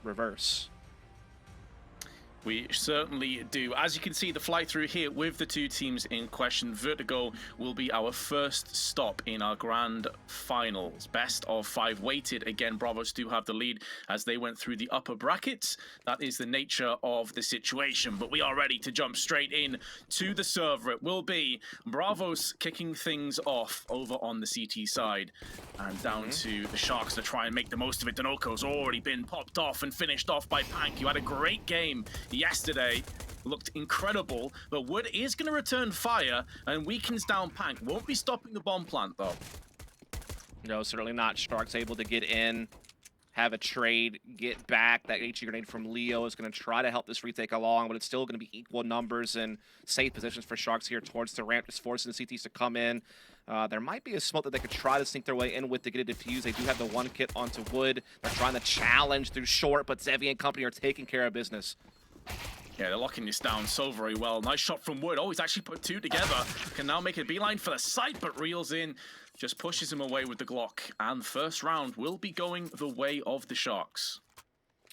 reverse. We certainly do. As you can see, the fly through here with the two teams in question. Vertigo will be our first stop in our grand finals. Best of 5 weighted. Again, Bravos do have the lead as they went through the upper brackets. That is the nature of the situation. But we are ready to jump straight in to the server. It will be Bravos kicking things off over on the CT side. And down to the Sharks to try and make the most of it. Danoko's already been popped off and finished off by Pank. You had a great game yesterday, looked incredible, but Wood is going to return fire and weakens down Pank. Won't be stopping the bomb plant though. No, certainly not. Sharks able to get in, have a trade, get back. That HE grenade from Leo is going to try to help this retake along, but it's still going to be equal numbers and safe positions for Sharks here towards the ramp, just forcing the CTs to come in. There might be a smoke that they could try to sneak their way in with to get a defuse. They do have the one kit onto Wood. They're trying to challenge through short, but Zevi and company are taking care of business. Yeah, they're locking this down so very well. Nice shot from Wood. Oh, he's actually put 2 together. Can now make a beeline for the site, but reels in. Just pushes him away with the Glock. And first round will be going the way of the Sharks.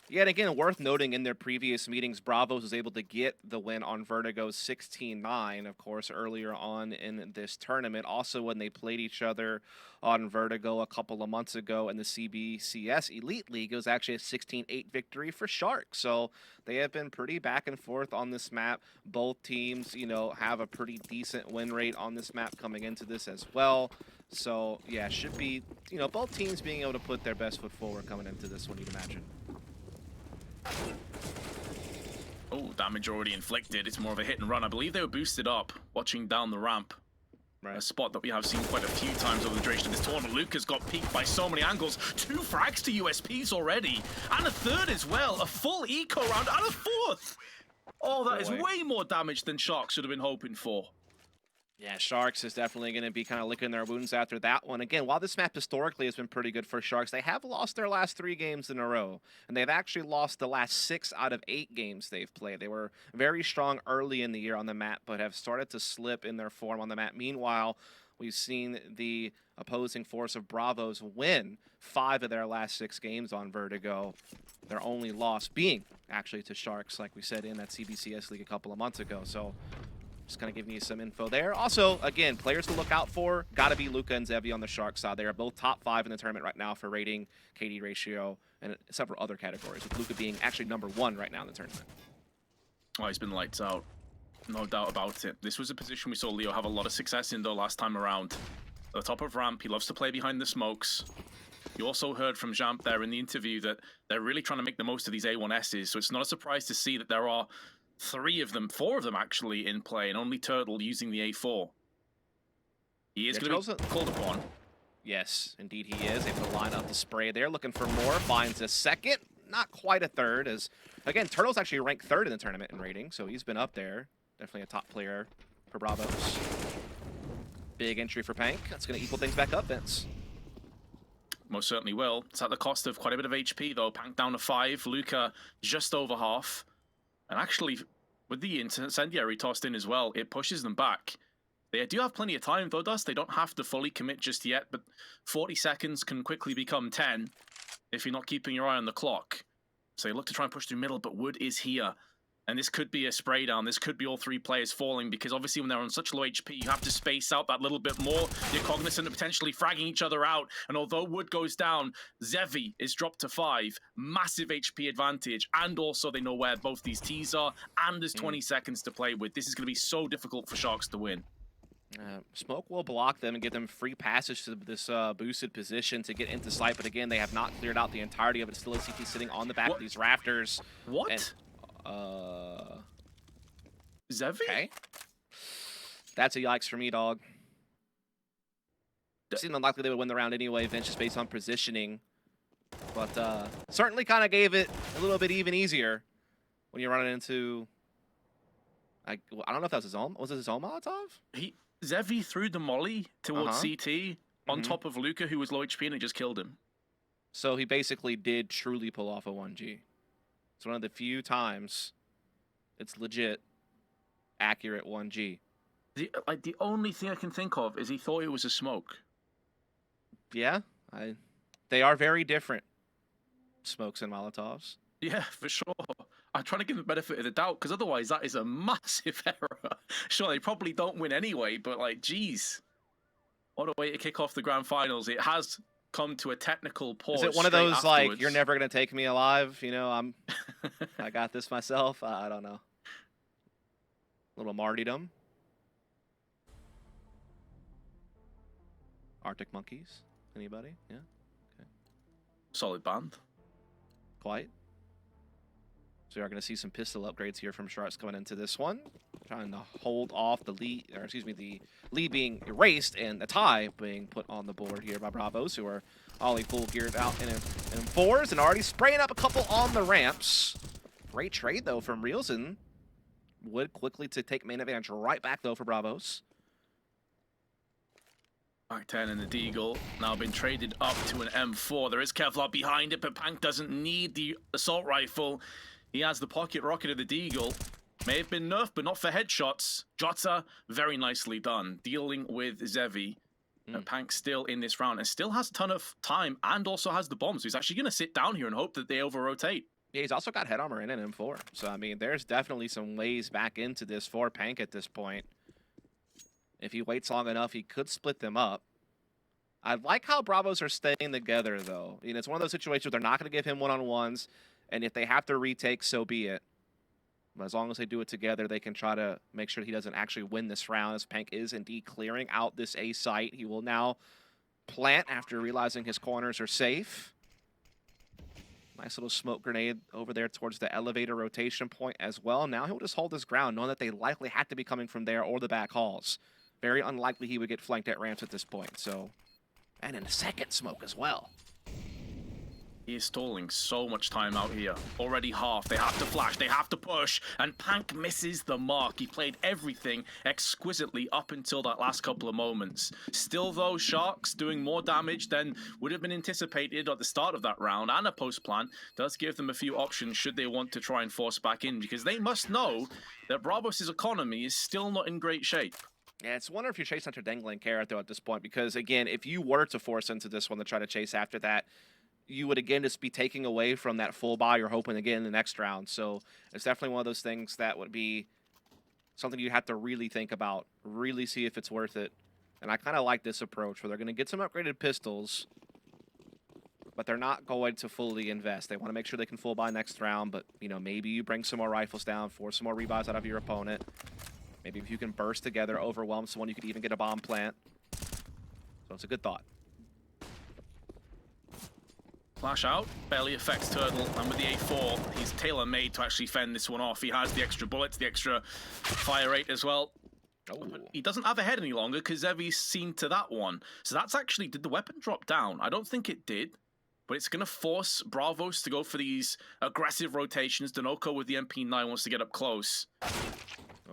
Yeah, and again, worth noting in their previous meetings, Bravos was able to get the win on Vertigo 16-9, of course, earlier on in this tournament. Also, when they played each other on Vertigo a couple of months ago in the CBCS Elite League, it was actually a 16-8 victory for Sharks. So they have been pretty back and forth on this map. Both teams, you know, have a pretty decent win rate on this map coming into this as well. So, yeah, should be, you know, both teams being able to put their best foot forward coming into this one, you'd imagine. Oh, damage already inflicted. It's more of a hit and run. I believe they were boosted up, watching down the ramp. Right. A spot that we have seen quite a few times over the duration of this tournament. Luca's got peeked by so many angles. 2 frags to USPs already. And a third as well. A full eco round and a 4th. Oh, that is way more damage than Sharks should have been hoping for. Yeah, Sharks is definitely going to be kind of licking their wounds after that one. Again, while this map historically has been pretty good for Sharks, they have lost their last 3 games in a row. And they've actually lost the last 6 out of 8 games they've played. They were very strong early in the year on the map, but have started to slip in their form on the map. Meanwhile, we've seen the opposing force of Bravos win 5 of their last 6 games on Vertigo. Their only loss being actually to Sharks, like we said in that CBCS League a couple of months ago. So just kind of giving you some info there. Also, again, players to look out for, got to be Luca and Zevi on the Sharks side. They are both top 5 in the tournament right now for rating, KD ratio, and several other categories, with Luca being actually number 1 right now in the tournament. Oh, he's been lights out. No doubt about it. This was a position we saw Leo have a lot of success in, though, last time around. At the top of ramp, he loves to play behind the smokes. You also heard from Jamp there in the interview that they're really trying to make the most of these A1Ss, so it's not a surprise to see that there are 4 of them actually in play, and only Turtle using the A4. He is going to be called upon. Yes, indeed he is. Able to line up the spray there, looking for more. Finds a second, not quite a third, as, again, Turtle's actually ranked 3rd in the tournament in rating, so he's been up there. Definitely a top player for Bravos. Big entry for Pank. That's going to equal things back up, Vince. Most certainly will. It's at the cost of quite a bit of HP, though. Pank down to 5. Luca just over half. And actually, with the incendiary tossed in as well, it pushes them back. They do have plenty of time, though, Dust. They don't have to fully commit just yet, but 40 seconds can quickly become 10 if you're not keeping your eye on the clock. So they look to try and push through middle, but Wood is here. And this could be a spray down. This could be all 3 players falling, because obviously when they're on such low HP, you have to space out that little bit more. You're cognizant of potentially fragging each other out. And although Wood goes down, Zevi is dropped to 5. Massive HP advantage. And also they know where both these Ts are. And there's 20 seconds to play with. This is going to be so difficult for Sharks to win. Smoke will block them and give them free passage to this boosted position to get into sight. But again, they have not cleared out the entirety of it. Still a CT sitting on the back of these rafters. What? And Zevi? Okay. That's a yikes for me, dog. Seemed unlikely they would win the round anyway, Vince, just based on positioning. But certainly kind of gave it a little bit even easier when you're running into... I don't know if that was his own... Was it his own Molotov? Zevi threw the molly towards CT on top of Luca, who was low HP, and it just killed him. So he basically did truly pull off a 1G. It's one of the few times it's legit accurate 1G. The only thing I can think of is he thought it was a smoke. Yeah, they are very different, smokes and Molotovs. Yeah, for sure. I'm trying to give the benefit of the doubt because otherwise that is a massive error. Sure, they probably don't win anyway, but like, geez, what a way to kick off the grand finals. It has come to a technical Is it pause one of straight those like you're afterwards. never gonna take me alive? You know, I got this myself. I don't know. Little martyrdom. Arctic Monkeys. Anybody? Yeah. Okay. Solid band. Quite. So we are going to see some pistol upgrades here from Sharks coming into this one. Trying to hold off the lead, or excuse me, the lead being erased and the tie being put on the board here by Bravos, who are ollie full geared out in fours and already spraying up a couple on the ramps. Great trade, though, from Reelson. Would quickly to take main advantage right back, though, for Bravos. Back 10 and the Deagle now been traded up to an M4. There is Kevlar behind it, but Pank doesn't need the assault rifle. He has the pocket rocket of the Deagle. May have been nerfed, but not for headshots. Jota, very nicely done, dealing with Zevi. Pank still in this round and still has a ton of time and also has the bombs. So he's actually going to sit down here and hope that they over-rotate. Yeah, he's also got head armor in an M4. So, I mean, there's definitely some ways back into this for Pank at this point. If he waits long enough, he could split them up. I like how Bravos are staying together, though. You know, it's one of those situations where they're not going to give him one-on-ones, and if they have to retake, so be it. But as long as they do it together, they can try to make sure he doesn't actually win this round, as Pank is indeed clearing out this A site. He will now plant after realizing his corners are safe. Nice little smoke grenade over there towards the elevator rotation point as well. Now he'll just hold his ground, knowing that they likely had to be coming from there or the back halls. Very unlikely he would get flanked at ramps at this point, so... And in a second smoke as well. He is stalling so much time out here. Already half. They have to flash. They have to push. And Pank misses the mark. He played everything exquisitely up until that last couple of moments. Still, though, Sharks doing more damage than would have been anticipated at the start of that round. And a post-plant does give them a few options should they want to try and force back in. Because they must know that Bravos' economy is still not in great shape. Yeah, it's wonder if you're chasing after dangling carrot, though, at this point. Because, again, if you were to force into this one to try to chase after that, you would, again, just be taking away from that full buy you're hoping to get in the next round. So it's definitely one of those things that would be something you have to really think about, really see if it's worth it. And I kind of like this approach where they're going to get some upgraded pistols, but they're not going to fully invest. They want to make sure they can full buy next round, but, you know, maybe you bring some more rifles down, force some more rebuys out of your opponent. Maybe if you can burst together, overwhelm someone, you could even get a bomb plant. So it's a good thought. Flash out, barely affects Turtle, and with the A4, he's tailor-made to actually fend this one off. He has the extra bullets, the extra fire rate as well. Oh. He doesn't have a head any longer because Zevi's seen to that one. So that's actually, did the weapon drop down? I don't think it did, but it's going to force Bravos to go for these aggressive rotations. Denoco with the MP9 wants to get up close.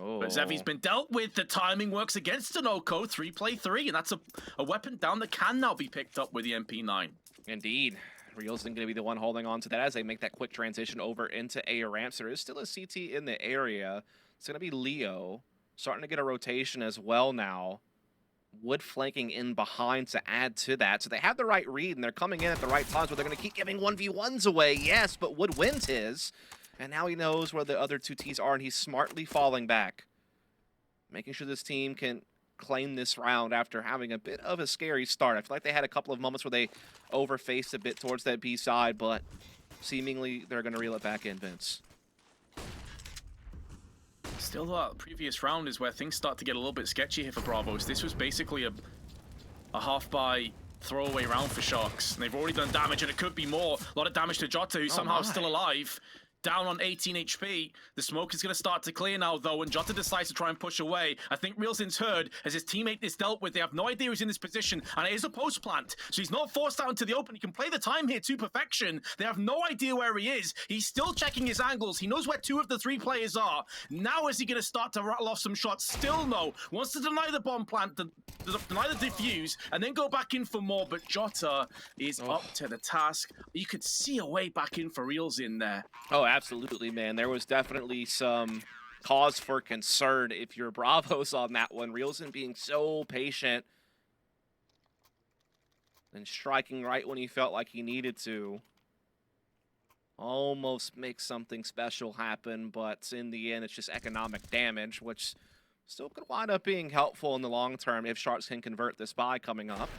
Oh. But Zevi's been dealt with. The timing works against Denoco. 3-play-3, and that's a weapon down that can now be picked up with the MP9. Indeed. Reelson going to be the one holding on to that as they make that quick transition over into A ramps. There is still a CT in the area. It's going to be Leo starting to get a rotation as well now. Wood flanking in behind to add to that. So they have the right read, and they're coming in at the right times where they're going to keep giving 1v1s away. Yes, but Wood wins his. And now he knows where the other two Ts are, and he's smartly falling back. Making sure this team can claim this round after having a bit of a scary start. I feel like they had a couple of moments where they overfaced a bit towards that B side, but seemingly they're going to reel it back in, Vince. Still, that previous round is where things start to get a little bit sketchy here for Bravos. This was basically a half-buy throwaway round for Sharks. And they've already done damage, and it could be more. A lot of damage to Jota, who's somehow still alive. Down on 18 HP. The smoke is going to start to clear now, though, and Jota decides to try and push away. I think Reelson's heard as his teammate is dealt with. They have no idea he's in this position, and it is a post plant. So he's not forced out into the open. He can play the time here to perfection. They have no idea where he is. He's still checking his angles. He knows where 2 of the 3 players are. Now is he going to start to rattle off some shots? Still no. Wants to deny the bomb plant, deny the defuse, and then go back in for more. But Jota is up to the task. You could see a way back in for Reelson there. Oh, absolutely, man. There was definitely some cause for concern if you're Bravos on that one. Reelson being so patient and striking right when he felt like he needed to. almost make something special happen, but in the end, it's just economic damage, which still could wind up being helpful in the long term if Sharks can convert this buy coming up.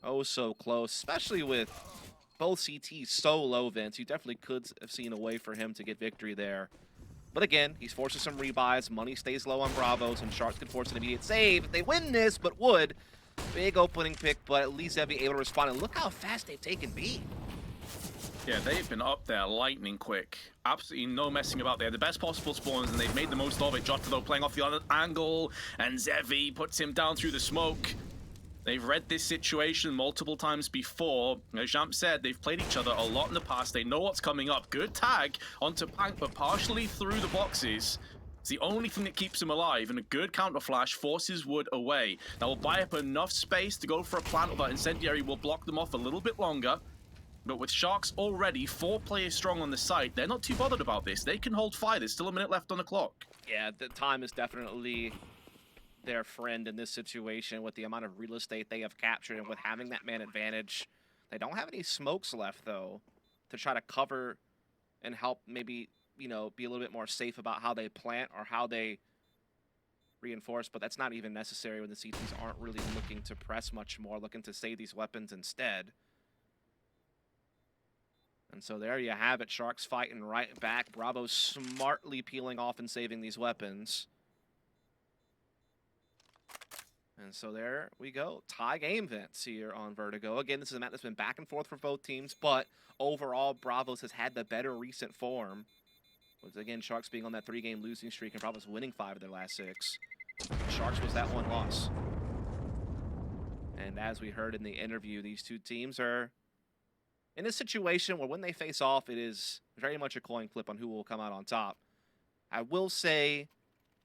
Oh, so close, especially with both CTs so low, Vince. You definitely could have seen a way for him to get victory there. But again, he's forcing some rebuys. Money stays low on Bravos, and Sharks could force an immediate save if they win this, but would. Big opening pick, but at least they'll be able to respond. And look how fast they've taken B. Yeah, they've been up there lightning quick. Absolutely no messing about. They had the best possible spawns, and they've made the most of it. Jota, though, playing off the other angle, and Zevi puts him down through the smoke. They've read this situation multiple times before. As Jamp said, they've played each other a lot in the past. They know what's coming up. Good tag onto Pank, but partially through the boxes. It's the only thing that keeps him alive, and a good counter flash forces Wood away. That will buy up enough space to go for a plant, although Incendiary will block them off a little bit longer. But with Sharks already 4 players strong on the site, they're not too bothered about this. They can hold fire. There's still a minute left on the clock. Yeah, the time is definitely their friend in this situation with the amount of real estate they have captured and with having that man advantage. They don't have any smokes left, though, to try to cover and help maybe, you know, be a little bit more safe about how they plant or how they reinforce, but that's not even necessary when the CTs aren't really looking to press much more, looking to save these weapons instead. And so there you have it. Sharks fighting right back. Bravo smartly peeling off and saving these weapons. And so there we go. Tie game, Vince, here on Vertigo. Again, this is a match that's been back and forth for both teams, but overall, Bravos has had the better recent form. With, again, Sharks being on that 3-game losing streak and Bravos winning 5 of their last 6. Sharks was that one loss. And as we heard in the interview, these two teams are in a situation where when they face off, it is very much a coin flip on who will come out on top. I will say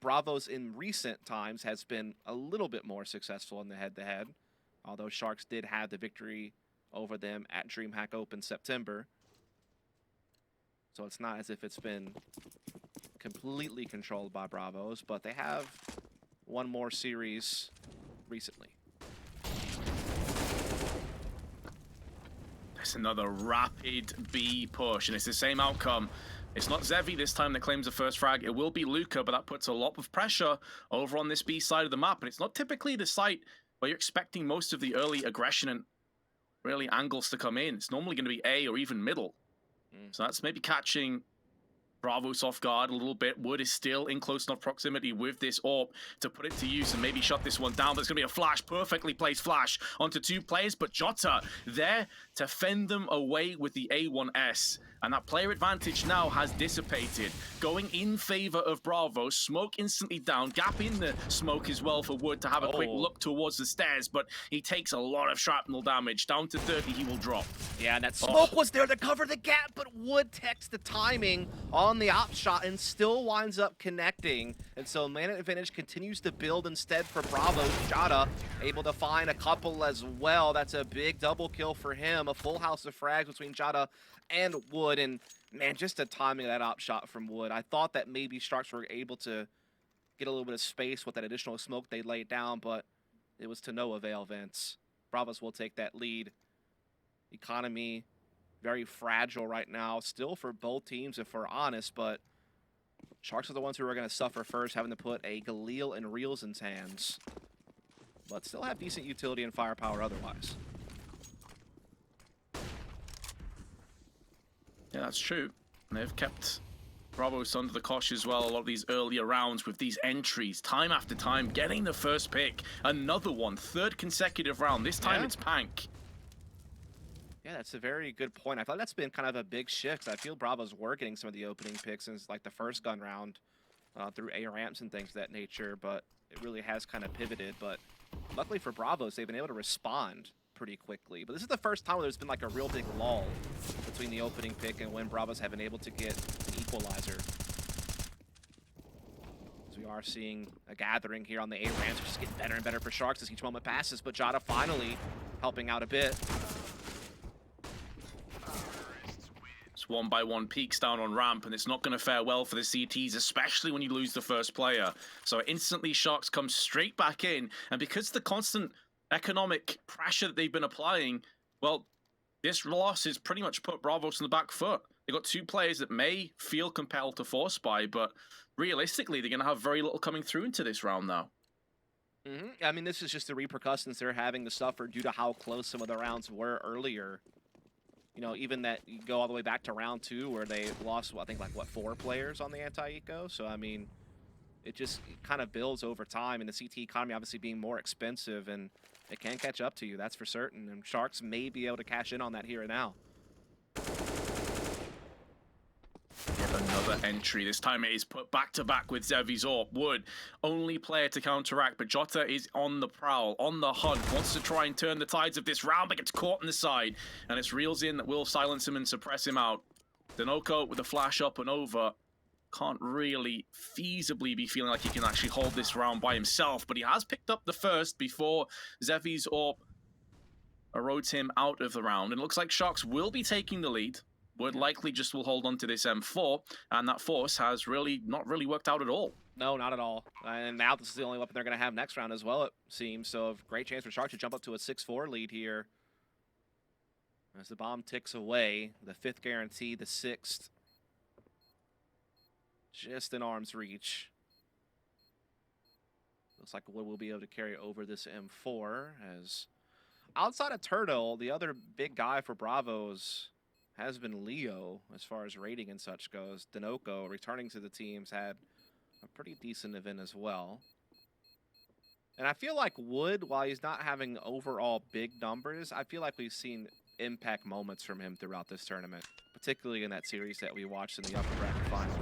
Bravos in recent times has been a little bit more successful in the head-to-head, although Sharks did have the victory over them at DreamHack Open September. So it's not as if it's been completely controlled by Bravos, but they have one more series recently. It's another rapid B push, and it's the same outcome. It's not Zevi this time that claims the first frag. It will be Luca, but that puts a lot of pressure over on this B side of the map. And it's not typically the site where you're expecting most of the early aggression and really angles to come in. It's normally going to be A or even middle. So that's maybe catching Bravos off guard a little bit. Wood is still in close enough proximity with this AWP to put it to use and maybe shut this one down. But it's going to be a flash, perfectly placed flash onto 2 players. But Jota there to fend them away with the A1S. And that player advantage now has dissipated, going in favor of Bravo. Smoke instantly down, gap in the smoke as well for Wood to have a quick look towards the stairs, but he takes a lot of shrapnel damage. Down to 30, he will drop. Yeah, and that smoke was there to cover the gap, but Wood takes the timing on the op shot and still winds up connecting. And so man advantage continues to build instead for Bravo. Jota able to find a couple as well. That's a big double kill for him. A full house of frags between Jota and Wood, and man, just the timing of that op shot from Wood. I thought that maybe Sharks were able to get a little bit of space with that additional smoke they laid down, but it was to no avail, Vince. Bravos will take that lead. Economy very fragile right now, still for both teams if we're honest, but Sharks are the ones who are going to suffer first, having to put a Galil and Reels in hands, but still have decent utility and firepower otherwise. Yeah, that's true. They've kept Bravos under the cosh as well a lot of these earlier rounds with these entries, time after time, getting the first pick. Another one, 3rd consecutive round. This time it's Pank. Yeah, that's a very good point. I thought that's been kind of a big shift. I feel Bravos were getting some of the opening picks since like the first gun round through A ramps and things of that nature, but it really has kind of pivoted. But luckily for Bravos, they've been able to respond pretty quickly. But this is the first time where there's been like a real big lull between the opening pick and when Bravos have been able to get an equalizer. So we are seeing a gathering here on the A ramps, which is getting better and better for Sharks as each moment passes, but Jota finally helping out a bit. It's 1-by-1 peaks down on ramp, and it's not going to fare well for the CTs, especially when you lose the first player. So instantly Sharks come straight back in, and because the constant economic pressure that they've been applying, well, this loss has pretty much put Bravos on the back foot. They got 2 players that may feel compelled to force buy, but realistically, they're going to have very little coming through into this round now. I mean, this is just the repercussions they're having to suffer due to how close some of the rounds were earlier. You know, even that you go all the way back to round 2 where they lost, I think, like, what, 4 players on the anti-eco? So, I mean, it just kind of builds over time, and the CT economy obviously being more expensive, and it can catch up to you, that's for certain. And Sharks may be able to cash in on that here and now. Yet another entry. This time it is put back-to-back with Zevizor. Wood, only player to counteract, but Jota is on the prowl, on the hunt, wants to try and turn the tides of this round, but gets caught on the side, and it's Reels in that will silence him and suppress him out. Denoco with a flash up and over. Can't really feasibly be feeling like he can actually hold this round by himself, but he has picked up the first before Zevizor erodes him out of the round. And it looks like Sharks will be taking the lead. Would likely just will hold on to this M4, and that force has not really worked out at all. No, not at all. And now this is the only weapon they're going to have next round as well, it seems. So a great chance for Sharks to jump up to a 6-4 lead here. As the bomb ticks away, the 5th guarantee, the 6th. Just in arm's reach. Looks like Wood will be able to carry over this M4 as outside of Turtle, the other big guy for Bravos has been Leo as far as rating and such goes. Denoco, returning to the teams, had a pretty decent event as well. And I feel like Wood, while he's not having overall big numbers, I feel like we've seen impact moments from him throughout this tournament, particularly in that series that we watched in the upper bracket final.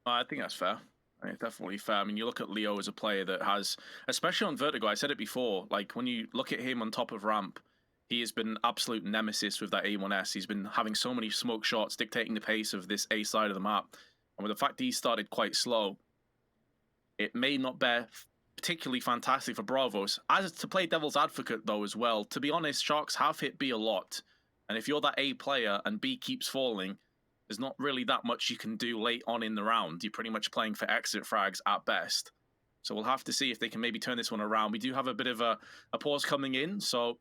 I think that's fair. I think definitely fair. I mean, you look at Leo as a player that has, especially on Vertigo, I said it before, like when you look at him on top of ramp, he has been absolute nemesis with that A1S. He's been having so many smoke shots, dictating the pace of this A side of the map. And with the fact that he started quite slow, it may not bear particularly fantastic for Bravos. As to play devil's advocate, though, as well, to be honest, Sharks have hit B a lot. And if you're that A player and B keeps falling, there's not really that much you can do late on in the round. You're pretty much playing for exit frags at best. So we'll have to see if they can maybe turn this one around. We do have a bit of a pause coming in, so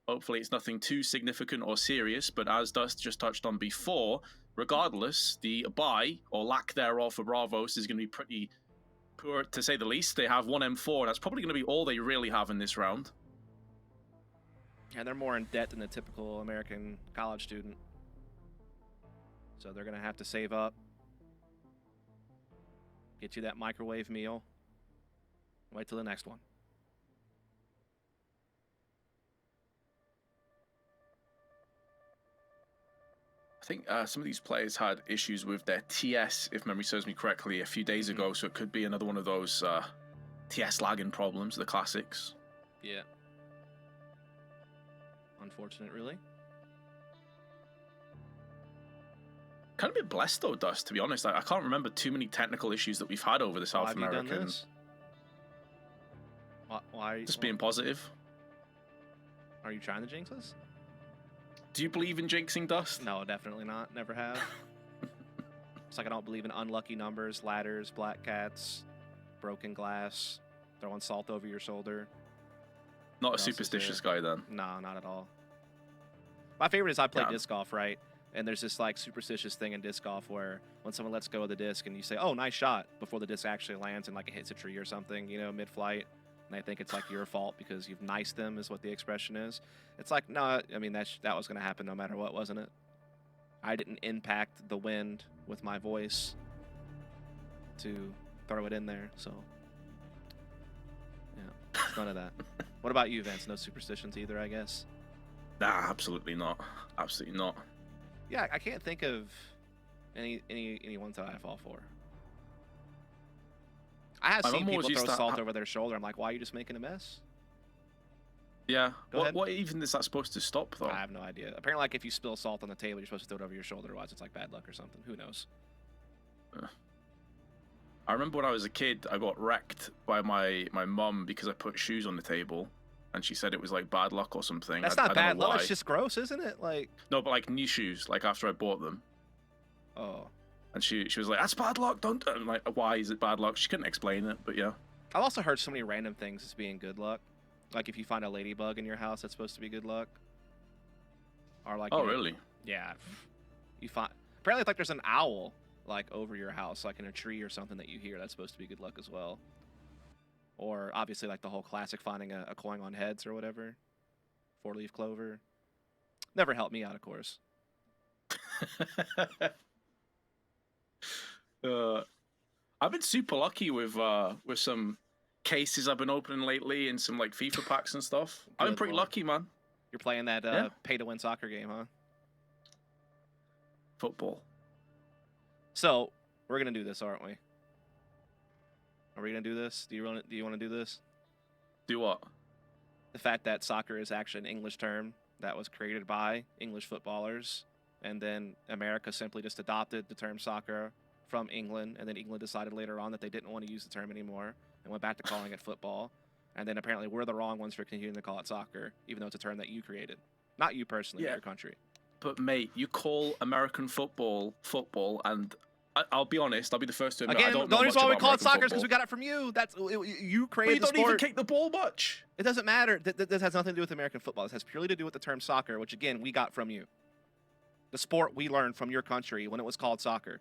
hopefully it's nothing too significant or serious. But as Dust just touched on before, regardless, the buy or lack thereof for Bravos is going to be pretty poor, to say the least. They have one M4, and that's probably going to be all they really have in this round. And they're more in debt than the typical American college student. So they're going to have to save up, get you that microwave meal, wait till the next one. I think some of these players had issues with their TS, if memory serves me correctly, a few days ago, so it could be another one of those TS lagging problems, the classics. Yeah. Unfortunate, really. Kind of been blessed though, Dust, to be honest. I can't remember too many technical issues that we've had over the South American. Have you done this? Why? Just being positive. Are you trying to jinx us? Do you believe in jinxing, Dust? No, definitely not. Never have. It's like I don't believe in unlucky numbers, ladders, black cats, broken glass, throwing salt over your shoulder. Not a superstitious guy then. No, not at all. My favorite is I play disc golf, right? And there's this like superstitious thing in disc golf where when someone lets go of the disc and you say, "Oh, nice shot," before the disc actually lands and like it hits a tree or something, you know, mid-flight, and they think it's like your fault because you've niced them, is what the expression is. It's like, no, I mean that was going to happen no matter what, wasn't it? I didn't impact the wind with my voice to throw it in there, so yeah, none of that. What about you, Vince? No superstitions either, I guess. Nah, absolutely not. Absolutely not. Yeah, I can't think of any ones that I fall for. I have seen people throw salt over their shoulder. I'm like, why are you just making a mess? Yeah. What even is that supposed to stop, though? I have no idea. Apparently, like, if you spill salt on the table, you're supposed to throw it over your shoulder. Otherwise, it's like bad luck or something. Who knows? I remember when I was a kid, I got wrecked by my mum because I put shoes on the table. And she said it was like bad luck or something. That's not bad luck. It's just gross, isn't it? Like no, but like new shoes, like after I bought them. Oh. And she was like, "That's bad luck. Don't." I'm like, "Why is it bad luck?" She couldn't explain it, but yeah. I've also heard so many random things as being good luck. Like if you find a ladybug in your house, that's supposed to be good luck. Or like, Oh, really? Yeah. You find apparently like there's an owl like over your house, like in a tree or something that you hear. That's supposed to be good luck as well. Or obviously like the whole classic finding a coin on heads or whatever. 4-leaf clover. Never helped me out, of course. I've been super lucky with some cases I've been opening lately and some like FIFA packs and stuff. I've been pretty lucky, man. You're playing that pay-to-win soccer game, huh? Football. So we're gonna do this, aren't we? Are we gonna do this? Do you want to do this? Do what? The fact that soccer is actually an English term that was created by English footballers, and then America simply just adopted the term soccer from England, and then England decided later on that they didn't want to use the term anymore and went back to calling it football. And then apparently we're the wrong ones for continuing to call it soccer, even though it's a term that you created. Not you personally, but your country. But mate, you call American football, and I'll be honest, I'll be the first to admit, Again, I don't the know only much reason why we about call it American soccer is because football. we got it from you. You But created you the don't sport. even kick the ball much. It doesn't matter. This has nothing to do with American football. This has purely to do with the term soccer, which again we got from you. The sport we learned from your country when it was called soccer,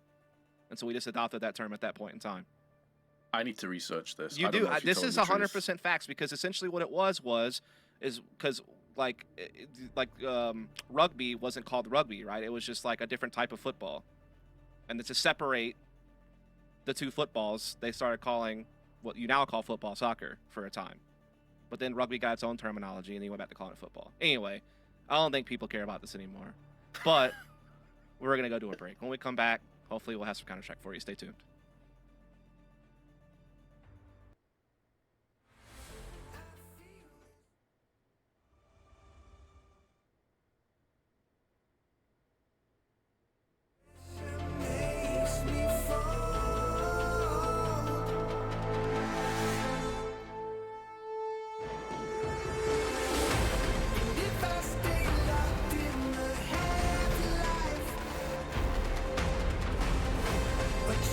and so we just adopted that term at that point in time. I need to research this. You do. This is 100% facts because essentially what it was because like rugby wasn't called rugby, right? It was just like a different type of football, and to separate the two footballs, they started calling what you now call football soccer for a time. But then rugby got its own terminology, and then you went back to calling it football. Anyway, I don't think people care about this anymore. But we're gonna go do a break. When we come back, hopefully we'll have some Counter-Strike for you. Stay tuned.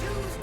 Choose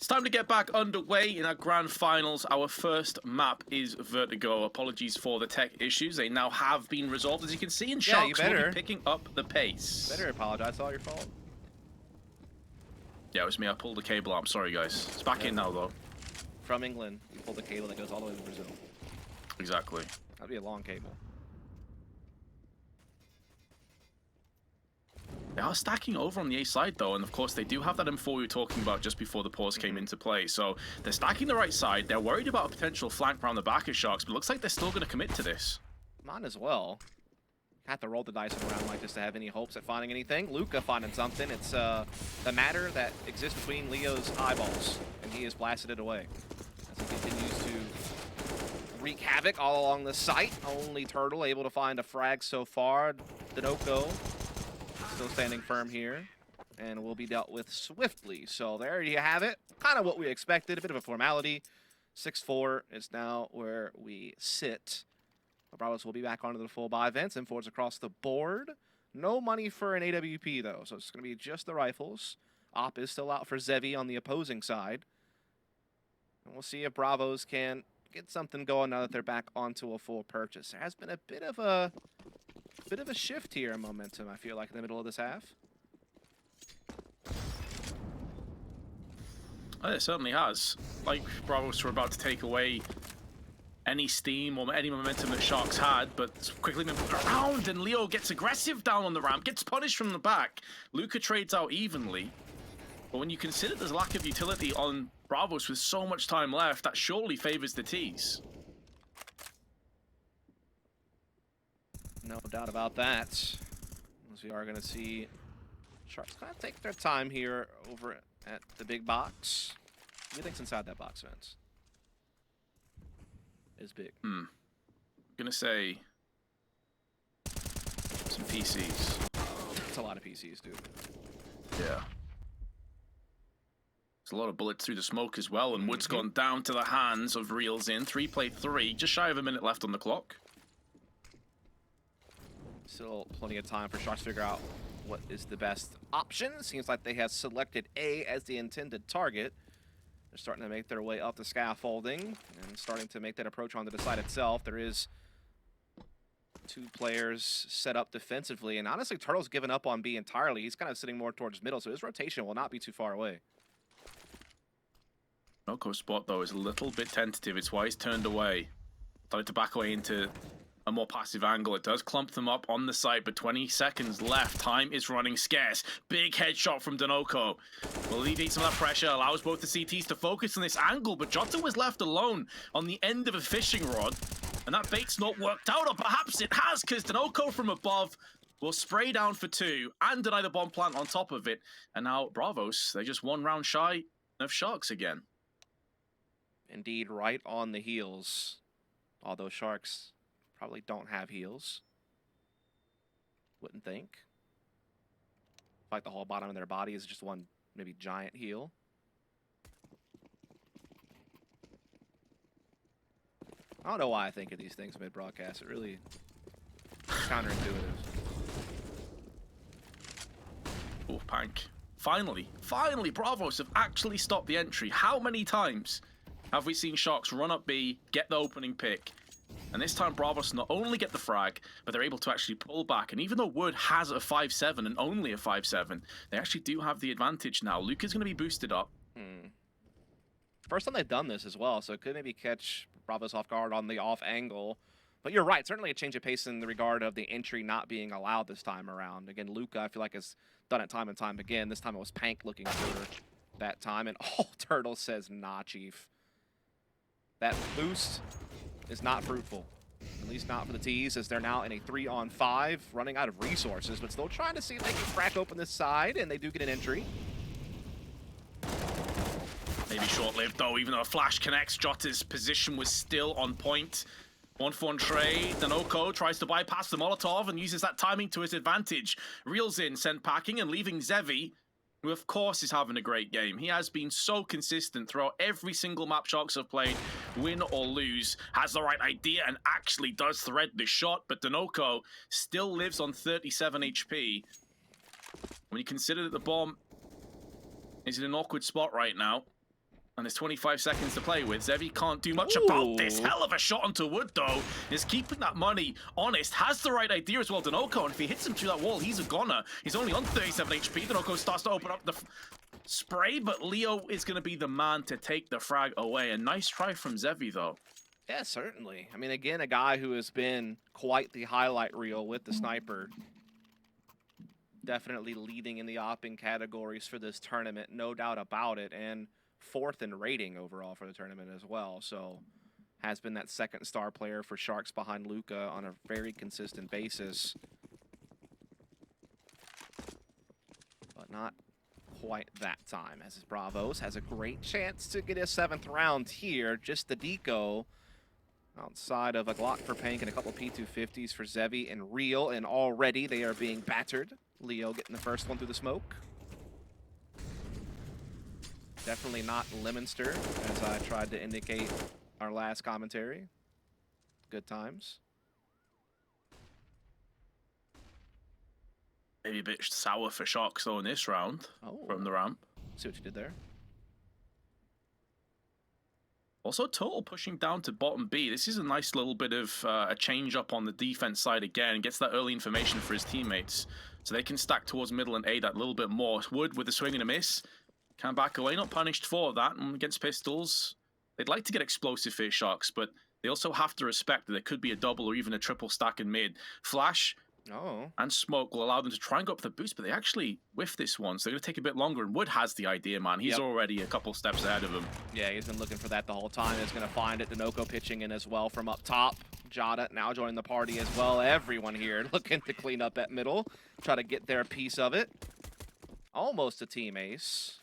It's time to get back underway in our grand finals. Our first map is Vertigo. Apologies for the tech issues. They now have been resolved, as you can see, and Sharks will be picking up the pace. Better apologize. It's all your fault. Yeah, it was me. I pulled the cable out. I'm sorry, guys. It's back in now, though. From England, you pull the cable that goes all the way to Brazil. Exactly. That'd be a long cable. They are stacking over on the A side, though, and of course they do have that M4 we were talking about just before the pause came into play. So they're stacking the right side. They're worried about a potential flank around the back of Sharks, but it looks like they're still going to commit to this. Might as well. Have to roll the dice around like this to have any hopes at finding anything. Luca finding something. It's the matter that exists between Leo's eyeballs, and he has blasted it away as he continues to wreak havoc all along the site. Only Turtle able to find a frag so far. Dinoco still standing firm here, and will be dealt with swiftly. So there you have it. Kind of what we expected. A bit of a formality. 6-4 is now where we sit. The Bravos will be back onto the full buy events and forwards across the board. No money for an AWP, though, so it's going to be just the rifles. Op is still out for Zevi on the opposing side. And we'll see if Bravos can get something going now that they're back onto a full purchase. There has been a bit of a shift here in momentum, I feel like, in the middle of this half. Oh, it certainly has. Like Bravos were about to take away any steam or any momentum that Sharks had, but quickly moved around, and Leo gets aggressive down on the ramp, gets punished from the back. Luca trades out evenly, but when you consider there's a lack of utility on Bravos with so much time left, that surely favors the T's. No doubt about that. As we are going to see Sharks kind of take their time here over at the big box. What do you think's inside that box, Vince? Is big. I'm gonna say some PCs. It's a lot of PCs, dude. Yeah. There's a lot of bullets through the smoke as well, and Wood's gone down to the hands of Reels in. 3-play-3, just shy of a minute left on the clock. Still plenty of time for Sharks to figure out what is the best option. Seems like they have selected A as the intended target. They're starting to make their way up the scaffolding and starting to make that approach onto the site itself. There is 2 players set up defensively, and honestly, Turtle's given up on B entirely. He's kind of sitting more towards middle, so his rotation will not be too far away. Noko's spot, though, is a little bit tentative. It's why he's turned away. Started to back away into a more passive angle. It does clump them up on the site, but 20 seconds left. Time is running scarce. Big headshot from Dinoco. Will alleviate some of that pressure, allows both the CTs to focus on this angle, but Jota was left alone on the end of a fishing rod, and that bait's not worked out, or perhaps it has, because Dinoco from above will spray down for 2 and deny the bomb plant on top of it. And now Bravos, they're just 1 round shy of Sharks again. Indeed, right on the heels. Although Sharks probably don't have heals. Wouldn't think. Like the whole bottom of their body is just one maybe giant heal. I don't know why I think of these things mid-broadcast. It really is counterintuitive. Oh, Pank. Finally, Bravos have actually stopped the entry. How many times have we seen Sharks run up B, get the opening pick? And this time Bravos not only get the frag, but they're able to actually pull back. And even though Wood has a 5-7 and only a 5-7, they actually do have the advantage now. Luca's going to be boosted up. First time they've done this as well, so it could maybe catch Bravos off guard on the off angle. But you're right, certainly a change of pace in the regard of the entry not being allowed this time around. Again, Luca, I feel like, has done it time and time again. This time it was Pank looking for that time, and Turtle says, nah, Chief. That boost is not fruitful. At least not for the T's, as they're now in a 3-on-5, running out of resources, but still trying to see if they can crack open this side, and they do get an entry. Maybe short-lived, though, even though a flash connects. Jota's position was still on point. 1-for-1 trade. Dinoco tries to bypass the Molotov and uses that timing to his advantage. Reels in, sent packing, and leaving Zevi, who of course is having a great game. He has been so consistent throughout every single map Sharks have played, win or lose, has the right idea and actually does thread the shot, but Dinoco still lives on 37 HP. When you consider that the bomb is in an awkward spot right now, And there's 25 seconds to play with. Zevi can't do much about this. Ooh. Hell of a shot onto wood, though. Is keeping that money honest. Has the right idea as well, Denoco. And if he hits him through that wall, he's a goner. He's only on 37 HP. Denoco starts to open up the spray, but Leo is going to be the man to take the frag away. A nice try from Zevi, though. Yeah, certainly. I mean, again, a guy who has been quite the highlight reel with the sniper. Definitely leading in the opping categories for this tournament, no doubt about it. And 4th in rating overall for the tournament as well. So has been that 2nd star player for Sharks behind Luka on a very consistent basis. But not quite that time, as his Bravos has a great chance to get his 7th round here. Just the deco outside of a Glock for Pank and a couple P250s for Zevi and Real, and already they are being battered. Leo getting the first one through the smoke. Definitely not Lemonster, as I tried to indicate our last commentary. Good times. Maybe a bit sour for Sharks, though, in this round from the ramp. See what you did there. Also, Total pushing down to bottom B. This is a nice little bit of a change up on the defense side again. Gets that early information for his teammates, so they can stack towards middle and A that little bit more. Wood with a swing and a miss. Can back away, not punished for that. And against pistols, they'd like to get explosive for Sharks, but they also have to respect that there could be a double or even a triple stack in mid. Flash and smoke will allow them to try and go up the boost, but they actually whiff this one, so they're going to take a bit longer. And Wood has the idea, man. He's already a couple steps ahead of him. Yeah, he's been looking for that the whole time. He's going to find it. Denoco pitching in as well from up top. Jada now joining the party as well. Everyone here looking to clean up at middle, try to get their piece of it. Almost a team ace.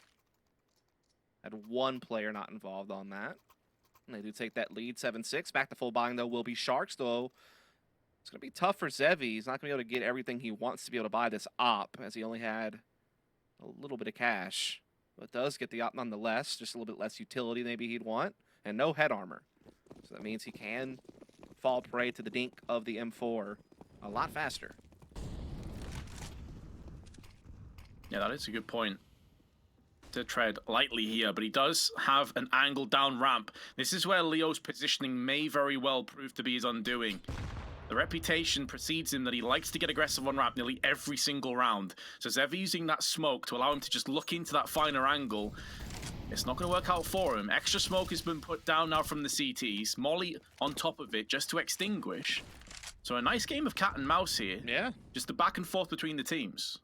Had one player not involved on that. And they do take that lead, 7-6. Back to full buying, though, will be Sharks, though. It's going to be tough for Zevi. He's not going to be able to get everything he wants to be able to buy this op, as he only had a little bit of cash. But does get the op nonetheless, just a little bit less utility maybe he'd want, and no head armor. So that means he can fall prey to the dink of the M4 a lot faster. Yeah, that is a good point. To tread lightly here, but he does have an angle down ramp. This is where Leo's positioning may very well prove to be his undoing. The reputation precedes him that he likes to get aggressive on ramp nearly every single round. So Zev using that smoke to allow him to just look into that finer angle. It's not going to work out for him. Extra smoke has been put down now from the CTs. Molly on top of it just to extinguish. So a nice game of cat and mouse here. Yeah. Just the back and forth between the teams.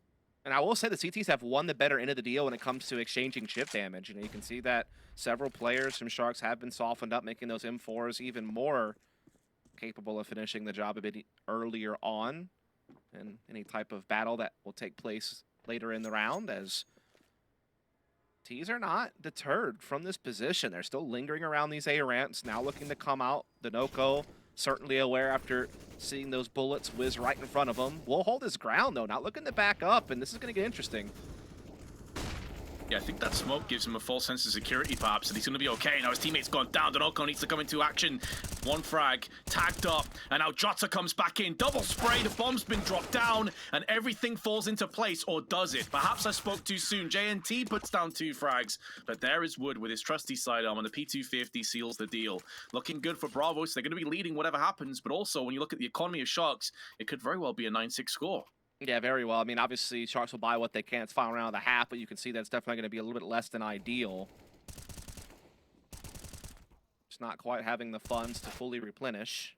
And I will say the CTs have won the better end of the deal when it comes to exchanging chip damage. You know, you can see that several players from Sharks have been softened up, making those M4s even more capable of finishing the job a bit earlier on in any type of battle that will take place later in the round, as Ts are not deterred from this position. They're still lingering around these A ramps, now looking to come out. Denoco certainly aware after seeing those bullets whiz right in front of him. Will hold his ground, though, not looking to back up, and this is going to get interesting. Yeah, I think that smoke gives him a false sense of security, perhaps, and he's going to be okay. Now his teammate's gone down. Denoco needs to come into action. One frag, tagged up, and now Jota comes back in. Double spray, the bomb's been dropped down, and everything falls into place, or does it? Perhaps I spoke too soon. JNT puts down 2 frags, but there is Wood with his trusty sidearm, and the P250 seals the deal. Looking good for Bravos. They're going to be leading whatever happens, but also, when you look at the economy of Sharks, it could very well be a 9-6 score. Yeah, very well. I mean, obviously, Sharks will buy what they can. It's final round of the half, but you can see that it's definitely going to be a little bit less than ideal. Just not quite having the funds to fully replenish.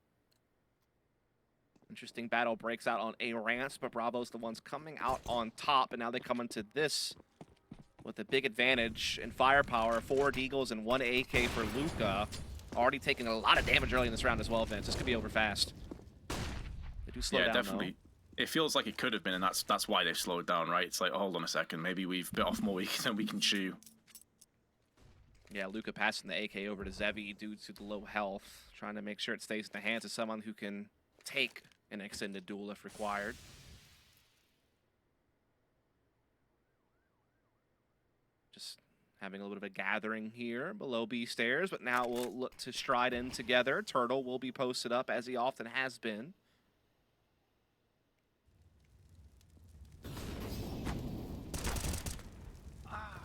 Interesting battle breaks out on A ramps, but Bravo's the ones coming out on top, and now they come into this with a big advantage in firepower. 4 Deagles and 1 AK for Luka. Already taking a lot of damage early in this round as well, Vince. This could be over fast. They do slow down, definitely. Though. It feels like it could have been, and that's why they've slowed down, right? It's like, oh, hold on a second, maybe we've bit off more than we can chew. Yeah, Luka passing the AK over to Zevi due to the low health, trying to make sure it stays in the hands of someone who can take an extended duel if required. Just having a little bit of a gathering here below B stairs, but now we'll look to stride in together. Turtle will be posted up, as he often has been.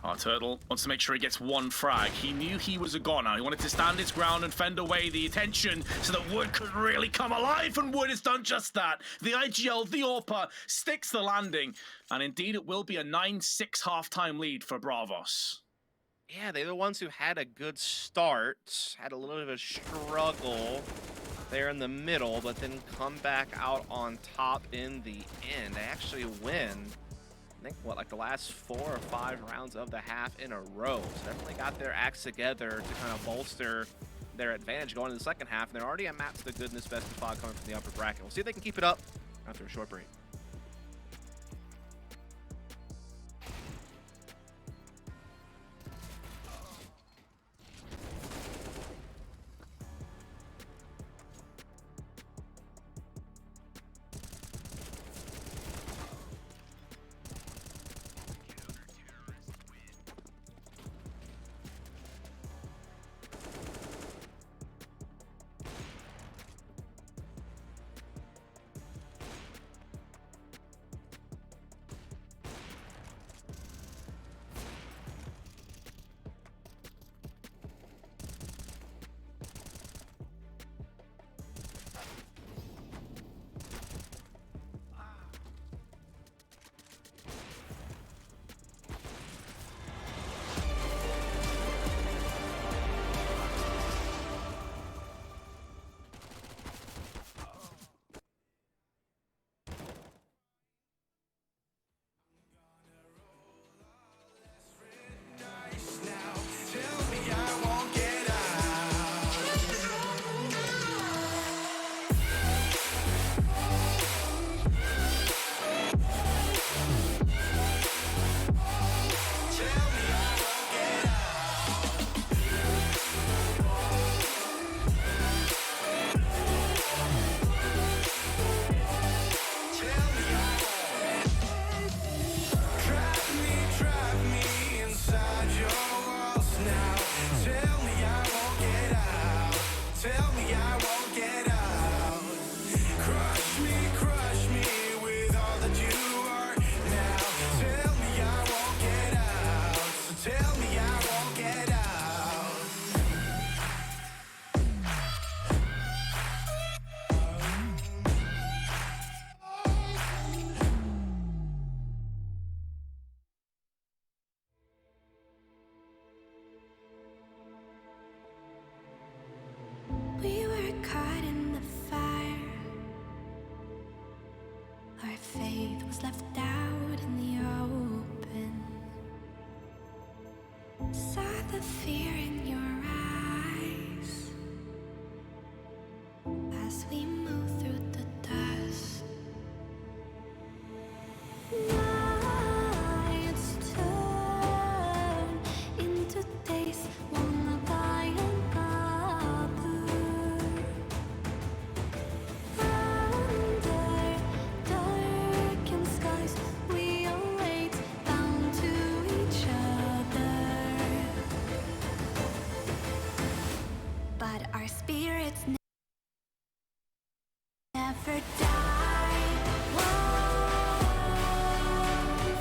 Our Turtle wants to make sure he gets one frag. He knew he was a goner. He wanted to stand his ground and fend away the attention so that Wood could really come alive, and Wood has done just that. The IGL, the AWPA, sticks the landing, and indeed it will be a 9-6 halftime lead for Bravos. Yeah, they're the ones who had a good start, had a little bit of a struggle there in the middle, but then come back out on top in the end. They actually win, I think, what, like the last 4 or 5 rounds of the half in a row. So definitely got their acts together to kind of bolster their advantage going into the second half. And they're already a map to the goodness best of 5 coming from the upper bracket. We'll see if they can keep it up after a short break. We were caught in the fire. Our faith was left out in the open. Saw the fear in your eyes as we moved through the dust. Nights turn into days, wanna buy and our spirits never die. Whoa,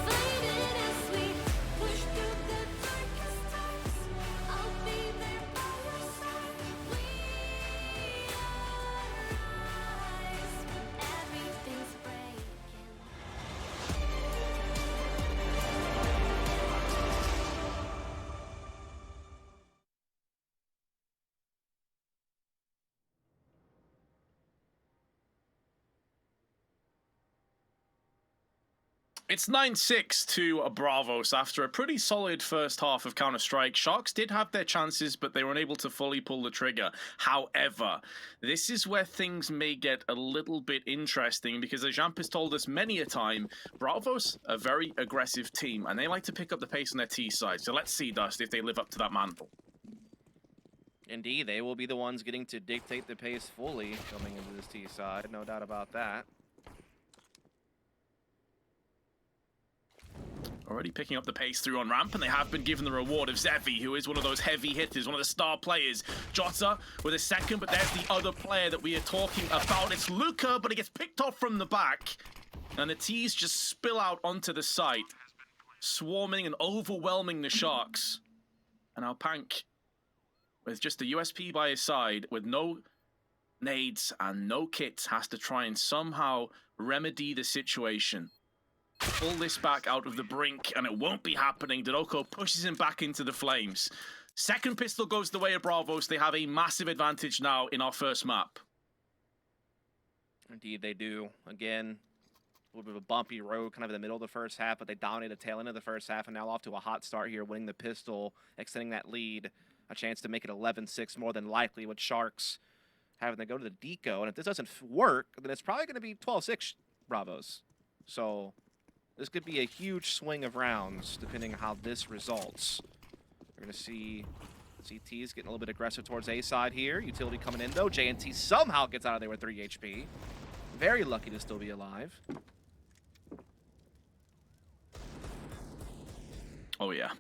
fighting as we push through the darkest times. I'll be there by your side. We arise when everything's breaking. It's 9-6 to Bravos after a pretty solid first half of Counter-Strike. Sharks did have their chances, but they were unable to fully pull the trigger. However, this is where things may get a little bit interesting because, as Jamp has told us many a time, Bravos are a very aggressive team, and they like to pick up the pace on their T side. So let's see, Dust, if they live up to that mantle. Indeed, they will be the ones getting to dictate the pace fully coming into this T side, no doubt about that. Already picking up the pace through on ramp, and they have been given the reward of Zevi, who is one of those heavy hitters, one of the star players. Jota with a second, but there's the other player that we are talking about. It's Luca, but he gets picked off from the back, and the T's just spill out onto the site. swarming and overwhelming the Sharks. And now Pank, with just the USP by his side, with no nades and no kits, has to try and somehow remedy the situation. Pull this back out of the brink, and it won't be happening. Dinoco pushes him back into the flames. Second pistol goes the way of Bravos. They have a massive advantage now in our first map. Indeed, they do. Again, a little bit of a bumpy road kind of in the middle of the first half, but they dominated the tail end of the first half and now off to a hot start here, winning the pistol, extending that lead. A chance to make it 11-6 more than likely with Sharks having to go to the deco. And if this doesn't work, then it's probably going to be 12-6 Bravos. So this could be a huge swing of rounds depending on how this results. We're going to see CT's getting a little bit aggressive towards A side here. Utility coming in though. JNT somehow gets out of there with 3 HP. Very lucky to still be alive. Oh yeah.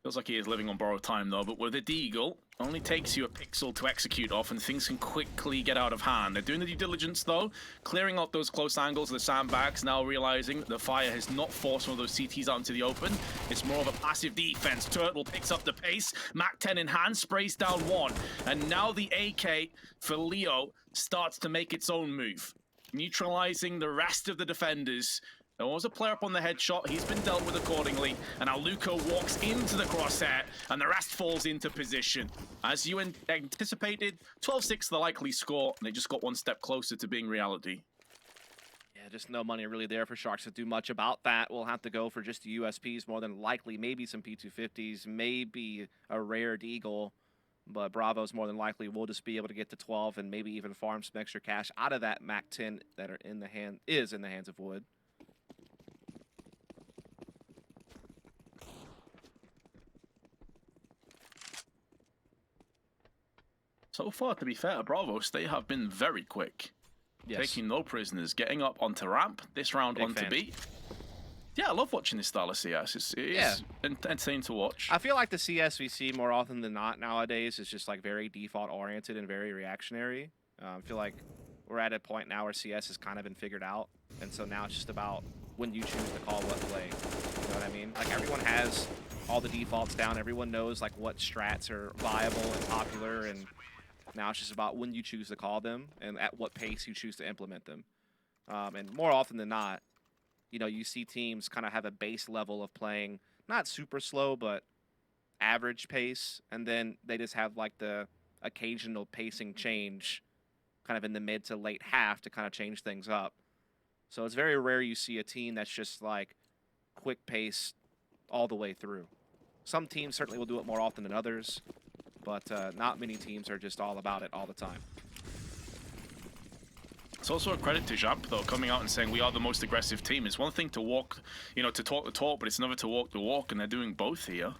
Feels like he is living on borrowed time though, but with the Deagle, only takes you a pixel to execute off and things can quickly get out of hand. They're doing the due diligence though, clearing out those close angles of the sandbags, now realizing the fire has not forced one of those CTs out into the open. It's more of a passive defense. Turtle picks up the pace, Mac 10 in hand, sprays down one. And now the AK for Leo starts to make its own move, neutralizing the rest of the defenders. There was a player up on the headshot. He's been dealt with accordingly. And now Luco walks into the crosshair, and the rest falls into position. As you anticipated, 12-6 the likely score, and they just got one step closer to being reality. Yeah, just no money really there for Sharks to do much about that. We'll have to go for just the USPs more than likely. Maybe some P250s, maybe a rare Deagle. But Bravos more than likely will just be able to get to 12 and maybe even farm some extra cash out of that Mac 10 that are in the hands of Wood. So far, to be fair to Bravos, they have been very quick. Yes. Taking no prisoners, getting up onto ramp, this round Big onto fan. B. Yeah, I love watching this style of CS. It is entertaining to watch. I feel like the CS we see more often than not nowadays is just like very default oriented and very reactionary. I feel like we're at a point now where CS has kind of been figured out. And so now it's just about when you choose to call what play. You know what I mean? Like everyone has all the defaults down. Everyone knows like what strats are viable and popular. And now it's just about when you choose to call them and at what pace you choose to implement them. And more often than not, you know, you see teams kind of have a base level of playing, not super slow, but average pace. And then they just have like the occasional pacing change kind of in the mid to late half to kind of change things up. So it's very rare you see a team that's just like quick pace all the way through. Some teams certainly will do it more often than others, but not many teams are just all about it all the time. It's also a credit to Jamp, though, coming out and saying we are the most aggressive team. It's one thing to walk, you know, to talk the talk, but it's another to walk the walk, and they're doing both here,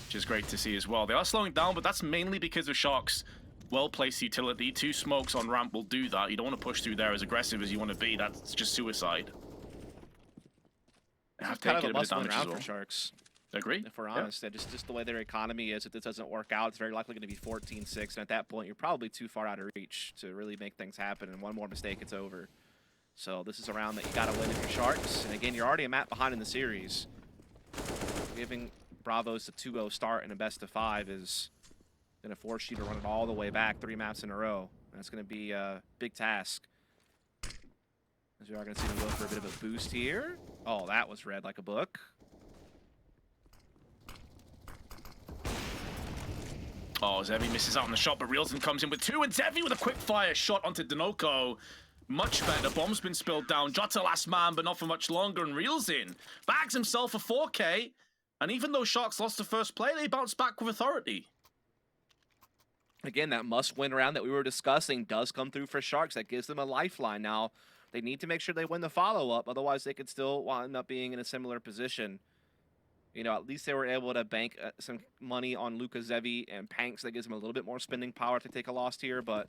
which is great to see as well. They are slowing down, but that's mainly because of Sharks' well-placed utility. 2 smokes on ramp will do that. You don't want to push through there as aggressive as you want to be. That's just suicide. They have Kind of taken a a bit of must-win damage as round well. for Sharks. Agree? If we're honest, just the way their economy is, if this doesn't work out, it's very likely going to be 14-6, and at that point, you're probably too far out of reach to really make things happen, and one more mistake, it's over. So this is a round that you got to win if you're Sharks, and again, you're already a map behind in the series. Giving Bravos a 2-0 start in a best-of-5 is going to force you to run it all the way back 3 maps in a row, and that's going to be a big task. As we are going to see them go for a bit of a boost here. Oh, that was read like a book. Oh, Zevi misses out on the shot, but Reelson comes in with 2, and Zevi with a quick fire shot onto Dinoco. Much better. Bomb's been spilled down. Jota last man, but not for much longer, and Reelson bags himself a 4K. And even though Sharks lost the first play, they bounced back with authority. Again, that must-win round that we were discussing does come through for Sharks. That gives them a lifeline. Now, they need to make sure they win the follow-up. Otherwise, they could still wind up being in a similar position. You know, at least they were able to bank some money on Luka, Zevi, and Panks. That gives them a little bit more spending power to take a loss here, but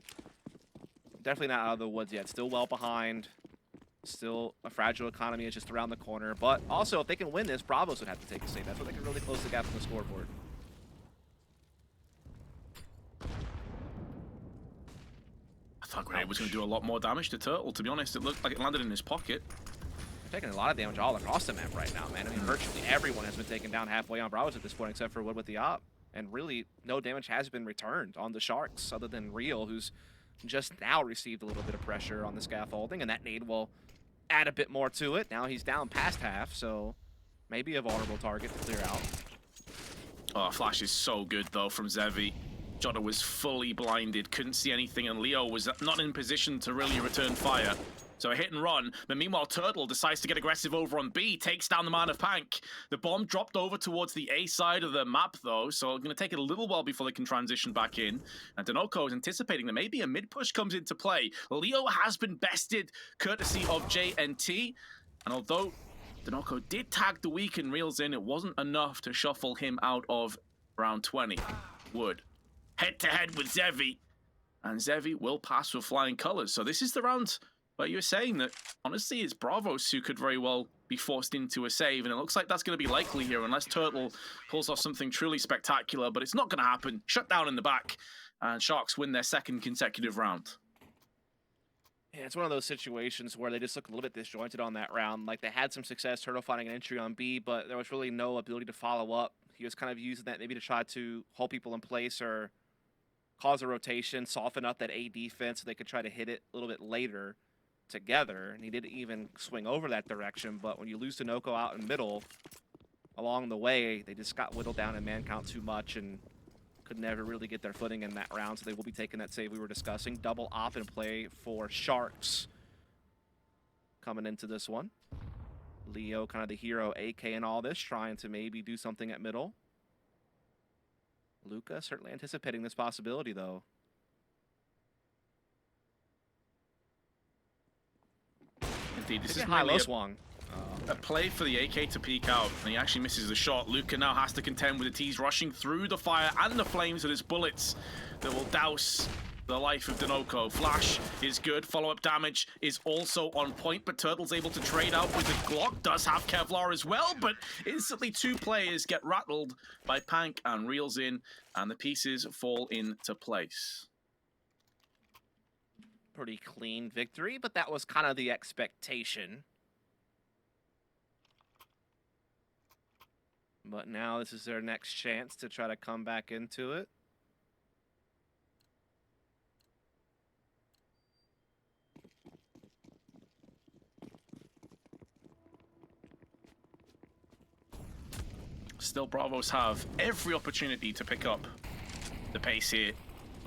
definitely not out of the woods yet. Still well behind. Still a fragile economy is just around the corner. But also, if they can win this, Bravos would have to take a save. That's what they can really close the gap on the scoreboard. I thought Grenade was going to do a lot more damage to Turtle, to be honest. It looked like it landed in his pocket. taking a lot of damage all across the map right now, man. I mean, virtually everyone has been taken down halfway on Bravos at this point, except for Wood with the op. And really, no damage has been returned on the Sharks, other than Real, who's just now received a little bit of pressure on the scaffolding, and that nade will add a bit more to it. Now he's down past half, so maybe a vulnerable target to clear out. Oh, flash is so good, though, from Zevi. Jota was fully blinded, couldn't see anything, and Leo was not in position to really return fire. So a hit and run, but meanwhile Turtle decides to get aggressive over on B, takes down the man of Pank. The bomb dropped over towards the A side of the map though, so it's going to take it a little while before they can transition back in. And Denoco is anticipating that maybe a mid push comes into play. Leo has been bested courtesy of JNT, and although Denoco did tag the weaken Reels in, it wasn't enough to shuffle him out of round 20. Wood head to head with Zevi, and Zevi will pass with flying colors. So this is the round where you were saying that honestly it's Bravos who could very well be forced into a save, and it looks like that's going to be likely here unless Turtle pulls off something truly spectacular, but it's not going to happen. Shut down in the back, and Sharks win their second consecutive round. Yeah, it's one of those situations where they just look a little bit disjointed on that round. Like, they had some success Turtle finding an entry on B, but there was really no ability to follow up. He was kind of using that maybe to try to hold people in place or cause a rotation, soften up that A defense so they could try to hit it a little bit later together. And he didn't even swing over that direction, but when you lose Denoco out in middle, along the way, they just got whittled down in man count too much and could never really get their footing in that round, so they will be taking that save we were discussing. Double op in play for Sharks coming into this one. Leo, kind of the hero, AK in all this, trying to maybe do something at middle. Luca certainly anticipating this possibility, though. Indeed, this is high-low really swung. a play for the AK to peek out, and he actually misses the shot. Luca now has to contend with the T's rushing through the fire and the flames with his bullets that will douse the life of Denoco. Flash is good. Follow-up damage is also on point, but Turtle's able to trade out with the Glock. Does have Kevlar as well, but instantly two players get rattled by Pank and reels in, and the pieces fall into place. Pretty clean victory, but that was kind of the expectation. But now this is their next chance to try to come back into it. Still, Bravos have every opportunity to pick up the pace here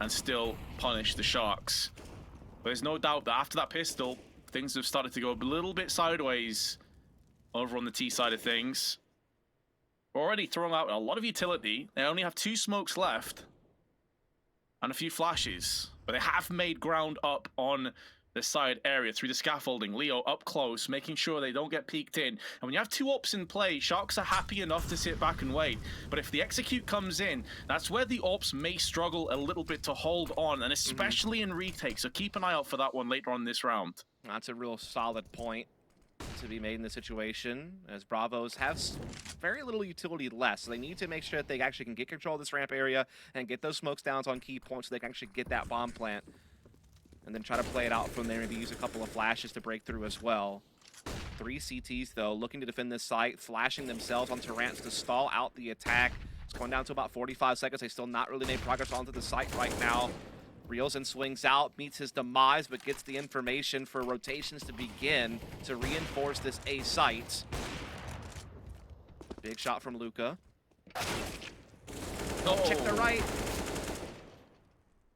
and still punish the Sharks. But there's no doubt that after that pistol, things have started to go a little bit sideways over on the T side of things. We're already throwing out a lot of utility. They only have 2 smokes left and a few flashes, but they have made ground up on the side area through the scaffolding. Leo up close, making sure they don't get peeked in. And when you have 2 ops in play, Sharks are happy enough to sit back and wait. But if the execute comes in, that's where the ops may struggle a little bit to hold on, and especially in retake. So keep an eye out for that one later on this round. That's a real solid point to be made in this situation, as Bravos have very little utility left. So they need to make sure that they actually can get control of this ramp area and get those smokes downs on key points so they can actually get that bomb plant. And then try to play it out from there, maybe use a couple of flashes to break through as well. 3 CTs, though, looking to defend this site, flashing themselves onto ramps to stall out the attack. It's going down to about 45 seconds. They still not really made progress onto the site right now. Reels and swings out, meets his demise, but gets the information for rotations to begin to reinforce this A site. Big shot from Luca. Oh. Check the right.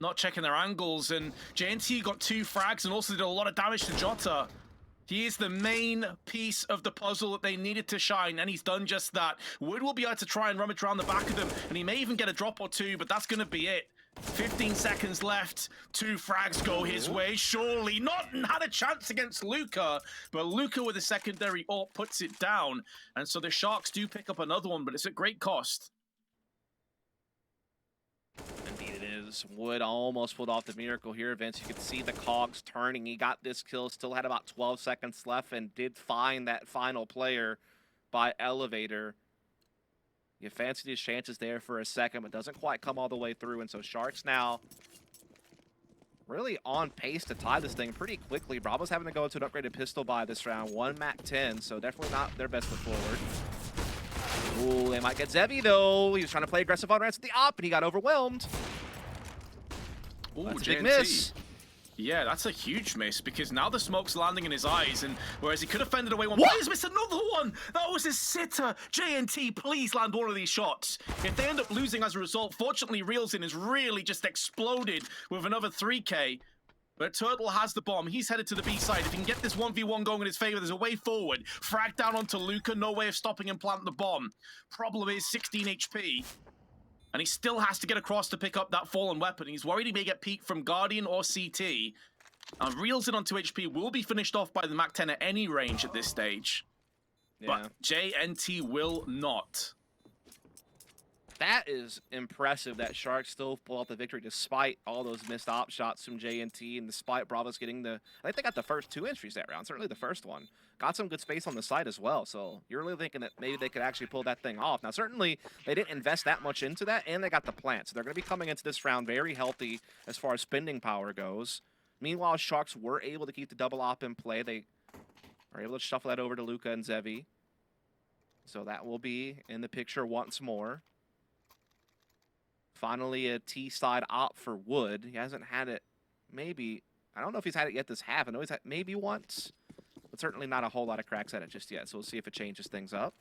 Not checking their angles, and JNT got 2 frags and also did a lot of damage to Jota. He is the main piece of the puzzle that they needed to shine, and he's done just that. Wood will be able to try and rummage around the back of them, and he may even get a drop or 2, but that's going to be it. 15 seconds left, 2 frags go his way. Surely not had a chance against Luca, but Luca with a secondary ult puts it down, and so the Sharks do pick up another one, but it's at great cost. Indeed it is. Wood almost pulled off the miracle here, Vince. You could see the cogs turning. He got this kill, still had about 12 seconds left, and did find that final player by elevator. You fancied his chances there for a second, but doesn't quite come all the way through, and so Sharks now really on pace to tie this thing pretty quickly. Bravo's having to go into an upgraded pistol buy this round. 1 Mac 10, so definitely not their best foot forward. Ooh, they might get Zevi though. He was trying to play aggressive on Rance at the op, and he got overwhelmed. Ooh, That's a big JNT. miss. Yeah, that's a huge miss because now the smoke's landing in his eyes, and whereas he could have fended away one, What? he's missed another one. That was his sitter. JNT, please land one of these shots. If they end up losing as a result, fortunately, Reelsin has really just exploded with another 3K. But Turtle has the bomb. He's headed to the B side. If he can get this 1v1 going in his favor, there's a way forward. Frag down onto Luca. No way of stopping him planting the bomb. Problem is 16 HP. And he still has to get across to pick up that fallen weapon. He's worried he may get peeked from Guardian or CT. And reels in on 2 HP, will be finished off by the Mac 10 at any range at this stage. Yeah. But JNT will not. That is impressive that Sharks still pull out the victory despite all those missed op shots from JNT and despite Bravos getting the... I think they got the first 2 entries that round, certainly the first one. Got some good space on the side as well, so you're really thinking that maybe they could actually pull that thing off. Now, certainly, they didn't invest that much into that, and they got the plant, so they're going to be coming into this round very healthy as far as spending power goes. Meanwhile, Sharks were able to keep the double op in play. They are able to shuffle that over to Luca and Zevi. So that will be in the picture once more. Finally, a T-side op for Wood. He hasn't had it, maybe, I don't know if he's had it yet this half. I know he's had maybe once, but certainly not a whole lot of cracks at it just yet. So we'll see if it changes things up.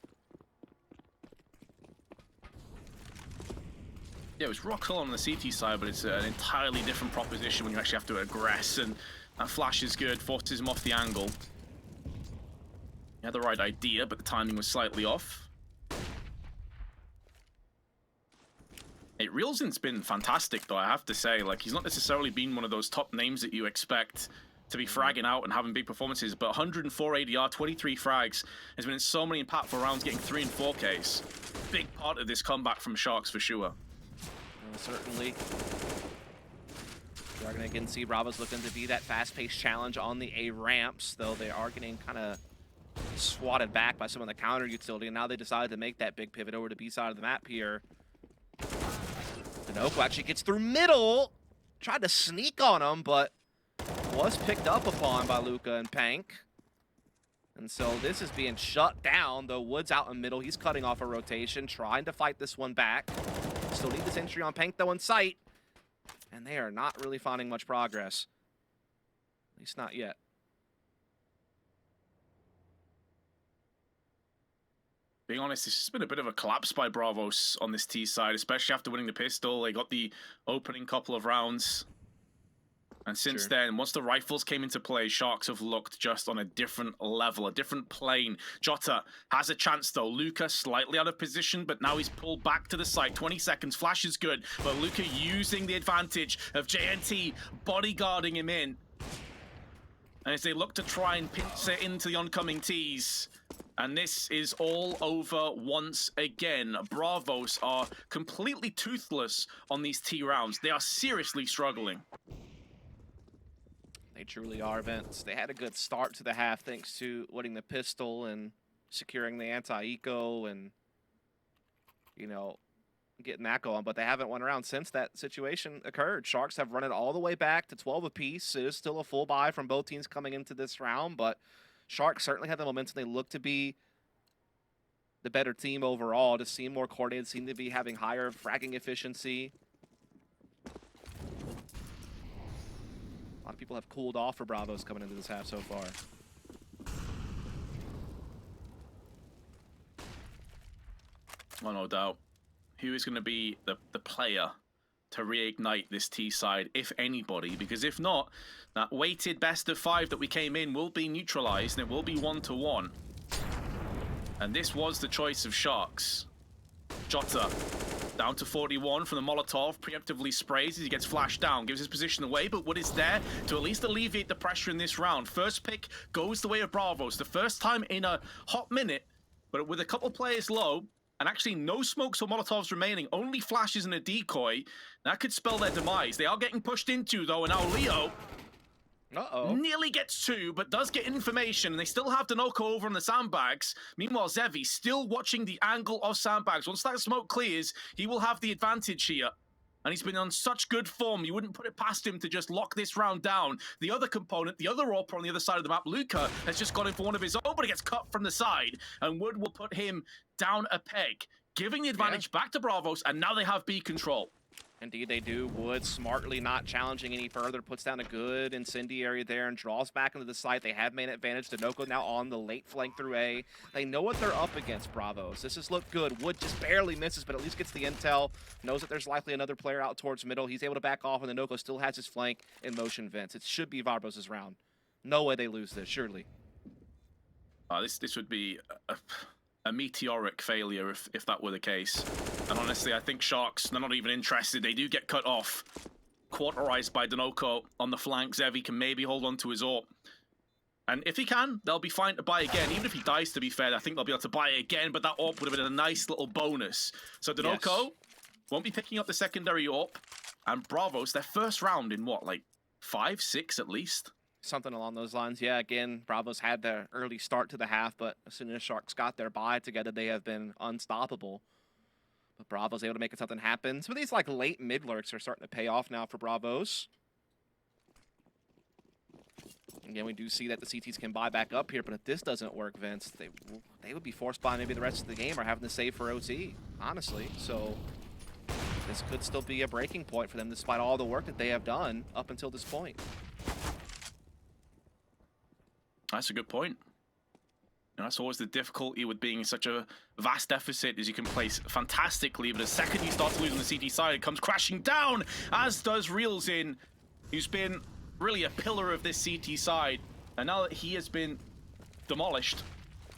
Yeah, it was rock solid on the CT side, but it's an entirely different proposition when you actually have to aggress, and that flash is good, forces him off the angle. He had the right idea, but the timing was slightly off. Hey, Reelsin's been fantastic, though, I have to say. Like, he's not necessarily been one of those top names that you expect to be fragging out and having big performances, but 104 ADR, 23 frags, has been in so many impactful rounds, getting 3 and 4Ks. Big part of this comeback from Sharks, for sure. Certainly. We're going to again see Bravos looking to be that fast-paced challenge on the A ramps, though they are getting kind of swatted back by some of the counter utility, and now they decided to make that big pivot over to B side of the map here. Dinoco actually gets through middle, tried to sneak on him, but was picked up upon by Luca and Pank. And so this is being shut down, though Wood's out in middle. He's cutting off a rotation, trying to fight this one back. Still need this entry on Pank, though, in sight. And they are not really finding much progress. At least not yet. Being honest, it's just been a bit of a collapse by Bravos on this T side, especially after winning the pistol. They got the opening couple of rounds. And since then, once the rifles came into play, Sharks have looked just on a different level, a different plane. Jota has a chance, though. Luca slightly out of position, but now he's pulled back to the side. 20 seconds, flash is good, but Luca using the advantage of JNT bodyguarding him in. And as they look to try and pinch it into the oncoming Ts, and this is all over once again. Bravos are completely toothless on these T rounds. They are seriously struggling. They truly are, Vince. They had a good start to the half thanks to winning the pistol and securing the anti-eco and, you know, getting that going. But they haven't won around since that situation occurred. Sharks have run it all the way back to 12 apiece. It is still a full buy from both teams coming into this round, but Sharks certainly have the momentum. They look to be the better team overall, to seem more coordinated, seem to be having higher fragging efficiency. A lot of people have cooled off for Bravos coming into this half so far. Well, no doubt. Who is going to be the player to reignite this T side, if anybody? Because if not, that weighted best of 5 that we came in will be neutralized, and it will be 1-1. And this was the choice of Sharks. Jota down to 41 from the Molotov, preemptively sprays as he gets flashed down, gives his position away, but Wood is there to at least alleviate the pressure in this round. First pick goes the way of Bravos, the first time in a hot minute, but with a couple players low, and actually no smokes or Molotovs remaining, only flashes and a decoy, that could spell their demise. They are getting pushed into, though, and now Leo nearly gets 2, but does get information, and they still have Dinoco over on the sandbags. Meanwhile, Zevi still watching the angle of sandbags. Once that smoke clears, he will have the advantage here. And he's been on such good form. You wouldn't put it past him to just lock this round down. The other component, the other AWP on the other side of the map, Luca, has just gone in for one of his own, but he gets cut from the side. And Wood will put him down a peg, giving the advantage back to Bravos, and now they have B control. Indeed, they do. Wood smartly not challenging any further, puts down a good incendiary there and draws back into the site. They have main advantage. Denoco now on the late flank through A. They know what they're up against, Bravos. This has looked good. Wood just barely misses, but at least gets the intel. Knows that there's likely another player out towards middle. He's able to back off, and Denoco still has his flank in motion vents. It should be Bravos' round. No way they lose this, surely. This would be a meteoric failure if that were the case. And honestly, I think Sharks, they're not even interested. They do get cut off. Quarterized by Denoco on the flank. Zevi can maybe hold on to his AWP. And if he can, they'll be fine to buy again. Even if he dies, to be fair, I think they'll be able to buy it again, but that AWP would have been a nice little bonus. So Denoco won't be picking up the secondary AWP. And Bravos, their first round in what, like 5, 6 at least? Something along those lines. Yeah, again, Bravos had the early start to the half, but as soon as Sharks got their bye together, they have been unstoppable. But Bravos able to make something happen. Some of these like late mid lurks are starting to pay off now for Bravos. Again, we do see that the CTs can buy back up here, but if this doesn't work, Vince, they would be forced by maybe the rest of the game or having to save for OT, honestly. So this could still be a breaking point for them despite all the work that they have done up until this point. That's a good point. And that's always the difficulty with being in such a vast deficit, is you can place fantastically, but the second you start to lose on the CT side, it comes crashing down, as does Reels in, who's been really a pillar of this CT side. And now that he has been demolished,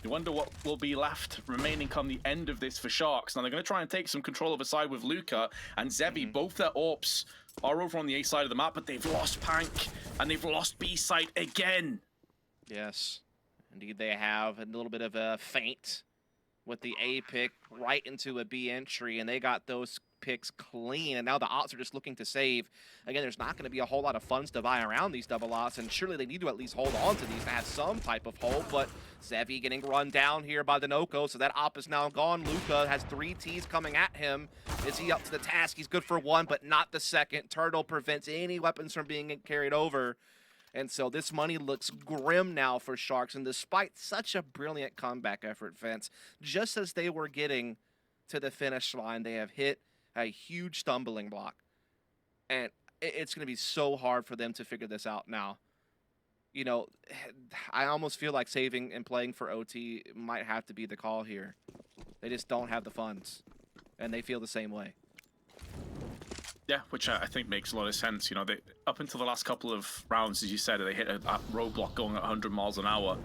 you wonder what will be left remaining come the end of this for Sharks. Now they're going to try and take some control of the side with Luca and Zevi. Both their AWPs are over on the A side of the map, but they've lost Pank and they've lost B site again. Yes, indeed they have. A little bit of a feint with the A pick right into a B entry, and they got those picks clean, and now the Ots are just looking to save. Again, there's not going to be a whole lot of funds to buy around these double Ots, and surely they need to at least hold on to these to have some type of hope, but Zevi getting run down here by Denoco, so that op is now gone. Luca has 3 Ts coming at him. Is he up to the task? He's good for 1, but not the second. Turtle prevents any weapons from being carried over. And so this money looks grim now for Sharks. And despite such a brilliant comeback effort, Vince, just as they were getting to the finish line, they have hit a huge stumbling block. And it's going to be so hard for them to figure this out now. You know, I almost feel like saving and playing for OT might have to be the call here. They just don't have the funds. And they feel the same way. Yeah, which I think makes a lot of sense. You know, they, up until the last couple of rounds, as you said, they hit a roadblock going at 100 miles an hour.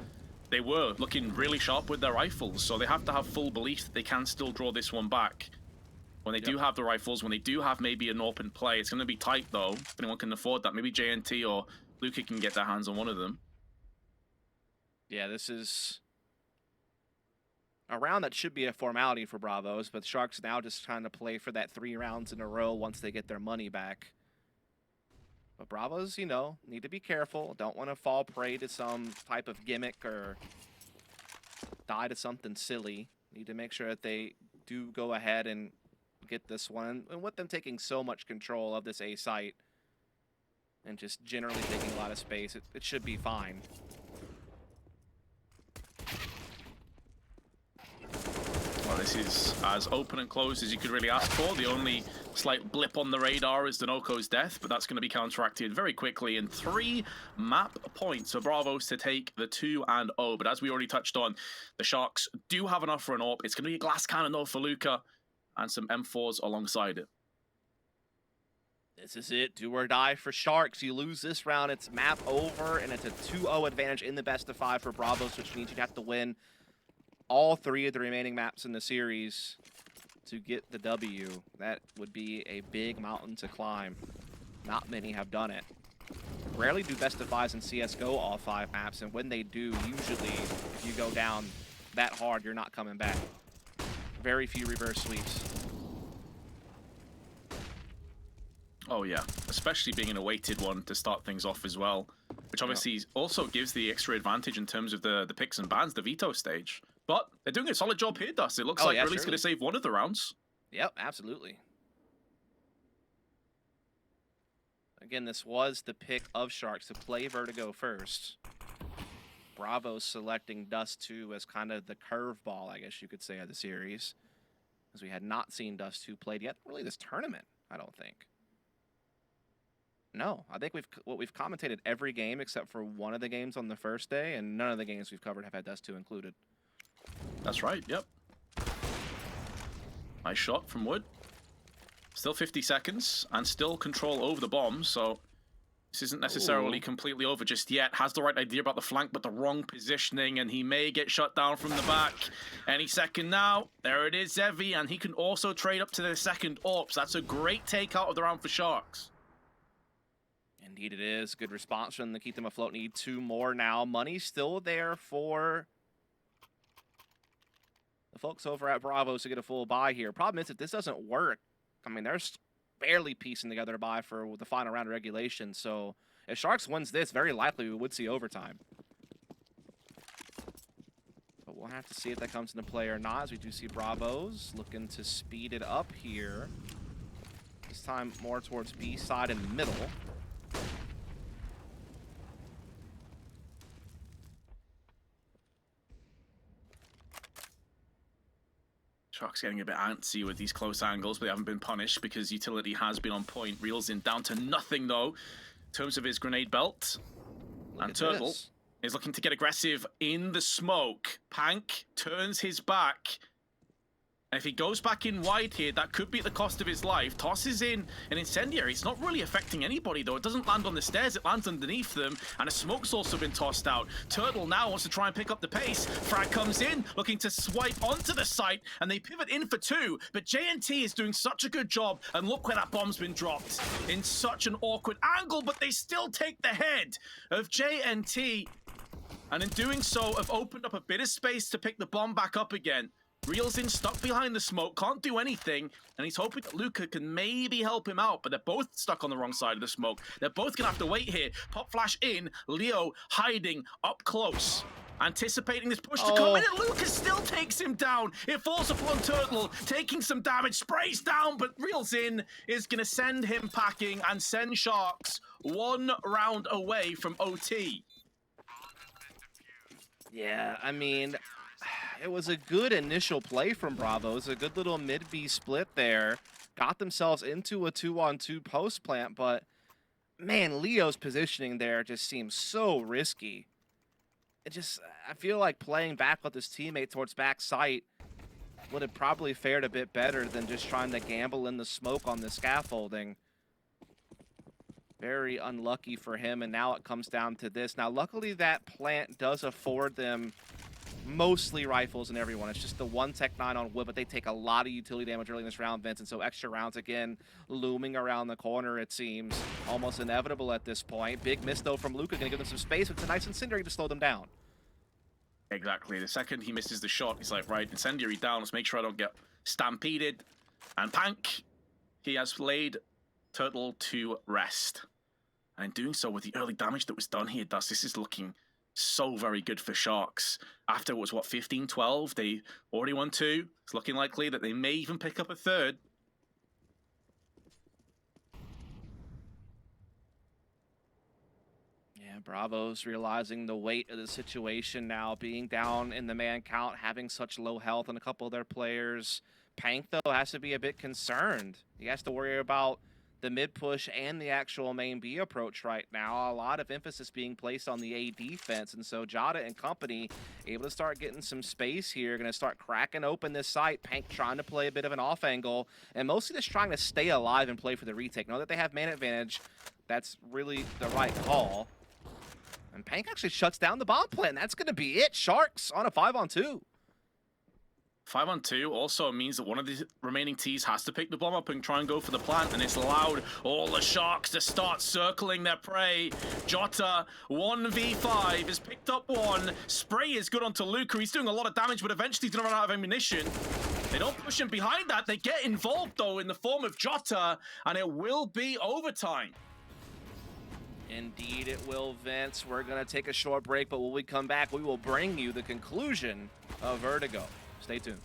They were looking really sharp with their rifles, so they have to have full belief that they can still draw this one back. When they do have the rifles, when they do have maybe an open play, it's going to be tight, though. If anyone can afford that, maybe JNT or Luca can get their hands on one of them. Yeah, this is a round that should be a formality for Bravos, but Sharks now just trying to play for that 3 rounds in a row once they get their money back. But Bravos, you know, need to be careful. Don't want to fall prey to some type of gimmick or die to something silly. Need to make sure that they do go ahead and get this one. And with them taking so much control of this A site and just generally taking a lot of space, it should be fine. Well, this is as open and closed as you could really ask for. The only slight blip on the radar is Denoco's death, but that's going to be counteracted very quickly in 3 map points for Bravos to take the 2-0. But as we already touched on, the Sharks do have enough for an AWP. It's going to be a glass cannon though for Luca and some M4s alongside it. This is it, do or die for Sharks. You lose this round, it's map over, and it's a 2-0 advantage in the best of 5 for Bravos, which means you'd have to win all 3 of the remaining maps in the series to get the W. That would be a big mountain to climb. Not many have done it. Rarely do best of 5s in CSGO all 5 maps, and when they do, usually if you go down that hard, you're not coming back. Very few reverse sweeps. Oh yeah, especially being in a weighted one to start things off as well, which obviously also gives the extra advantage in terms of the picks and bans, the veto stage. But they're doing a solid job here, Dust. It looks like Ridley's going to save one of the rounds. Yep, absolutely. Again, this was the pick of Sharks to play Vertigo first. Bravo selecting Dust 2 as kind of the curveball, I guess you could say, of the series, as we had not seen Dust 2 played yet, really this tournament, I don't think. No, I think we've commentated every game except for one of the games on the first day, and none of the games we've covered have had Dust 2 included. That's right, yep. Nice shot from Wood. Still 50 seconds, and still control over the bomb, so this isn't necessarily completely over just yet. Has the right idea about the flank, but the wrong positioning, and he may get shut down from the back any second now. There it is, Zevi, and he can also trade up to the second AWPs. That's a great take out of the round for Sharks. Indeed it is. Good response from them to keep them afloat. Need 2 more now. Money's still there for the folks over at Bravos to get a full buy here. Problem is, if this doesn't work, I mean, they're barely piecing together a buy for the final round of regulation. So if Sharks wins this, very likely we would see overtime. But we'll have to see if that comes into play or not, as we do see Bravos looking to speed it up here. This time more towards B side and middle. Sharks getting a bit antsy with these close angles, but they haven't been punished because utility has been on point. Reels in down to nothing, though, in terms of his grenade belt. And Turtle is looking to get aggressive in the smoke. Pank turns his back. And if he goes back in wide here, that could be at the cost of his life. Tosses in an incendiary. It's not really affecting anybody, though. It doesn't land on the stairs. It lands underneath them. And a smoke's also been tossed out. Turtle now wants to try and pick up the pace. Frag comes in, looking to swipe onto the site. And they pivot in for 2. But JNT is doing such a good job. And look where that bomb's been dropped. In such an awkward angle. But they still take the head of JNT. And in doing so, have opened up a bit of space to pick the bomb back up again. Reels in, stuck behind the smoke, can't do anything, and he's hoping that Luca can maybe help him out, but they're both stuck on the wrong side of the smoke. They're both gonna have to wait here. Pop flash in, Leo hiding up close. Anticipating this push to come in, and Luca still takes him down. It falls upon Turtle, taking some damage, sprays down, but Reels in is gonna send him packing and send Sharks 1 round away from OT. Yeah, I mean, it was a good initial play from Bravos, a good little mid-B split there. Got themselves into a 2-on-2 post plant, but man, Leo's positioning there just seems so risky. I feel like playing back with his teammate towards back sight would have probably fared a bit better than just trying to gamble in the smoke on the scaffolding. Very unlucky for him, and now it comes down to this. Now, luckily that plant does afford them mostly rifles and everyone. It's just the 1 Tech 9 on Wood, but they take a lot of utility damage early in this round, Vince, and so extra rounds again looming around the corner, it seems. Almost inevitable at this point. Big miss, though, from Luca. Gonna give them some space with a nice incendiary to slow them down. Exactly. The second he misses the shot, he's like, right, incendiary down. Let's make sure I don't get stampeded. And Pank, he has laid Turtle to rest. And in doing so, with the early damage that was done here, this is looking so very good for Sharks. After it was, what, 15-12? They already won 2. It's looking likely that they may even pick up a 3rd. Yeah, Bravos realizing the weight of the situation now, being down in the man count, having such low health on a couple of their players. Pank, though, has to be a bit concerned. He has to worry about the mid push and the actual main B approach right now. A lot of emphasis being placed on the A defense, and so Jada and company able to start getting some space here. Going to start cracking open this site. Pank trying to play a bit of an off angle, and mostly just trying to stay alive and play for the retake. Know that they have man advantage. That's really the right call. And Pank actually shuts down the bomb plant. That's going to be it. Sharks on a 5-on-2. 5-on-2 also means that one of the remaining Ts has to pick the bomb up and try and go for the plant, and it's allowed all the Sharks to start circling their prey. Jota, 1v5, has picked up 1. Spray is good onto Luca. He's doing a lot of damage, but eventually he's going to run out of ammunition. They don't push him behind that. They get involved, though, in the form of Jota, and it will be overtime. Indeed it will, Vince. We're going to take a short break, but when we come back, we will bring you the conclusion of Vertigo. Stay tuned.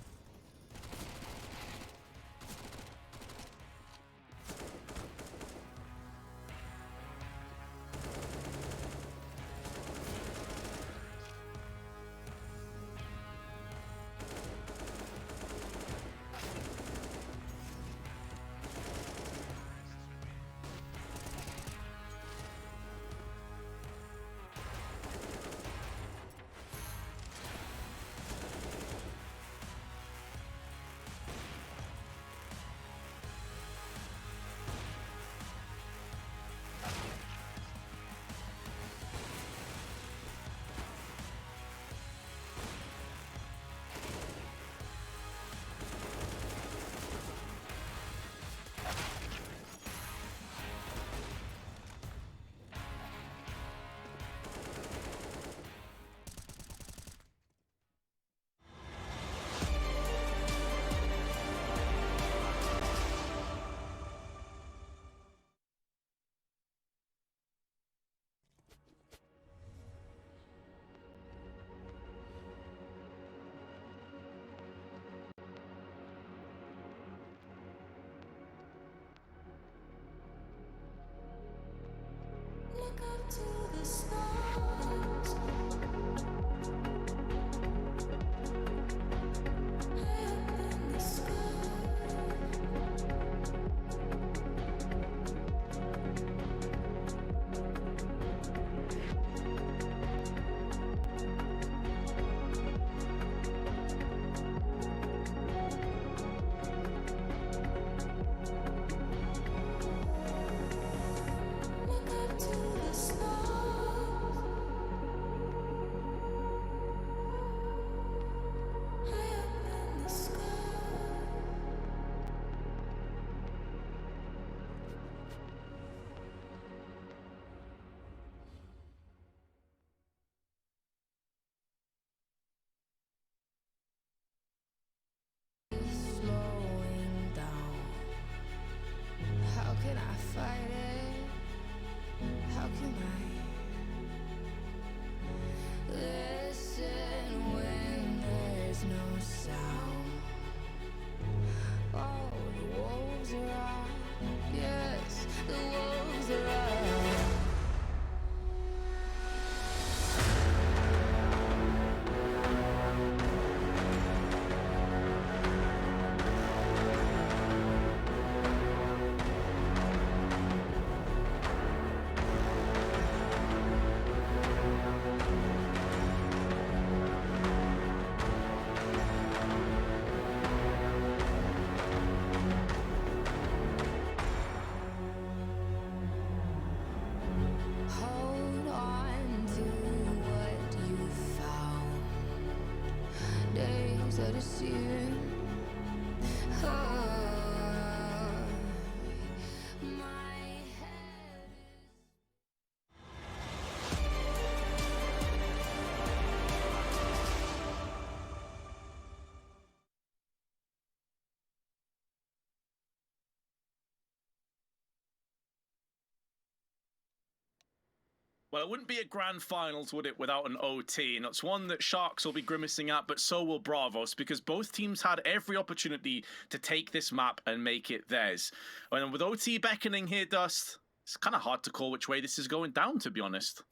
can I fight it? How can I listen when there's no sound? Oh, the wolves are out. Yes, the wolves are out. Hold on to what you found. Days are deceiving. My head is. Well, it wouldn't be a grand finals, would it, without an OT? And it's one that Sharks will be grimacing at, but so will Bravos, because both teams had every opportunity to take this map and make it theirs. And with OT beckoning here, Dust, it's kind of hard to call which way this is going down, to be honest.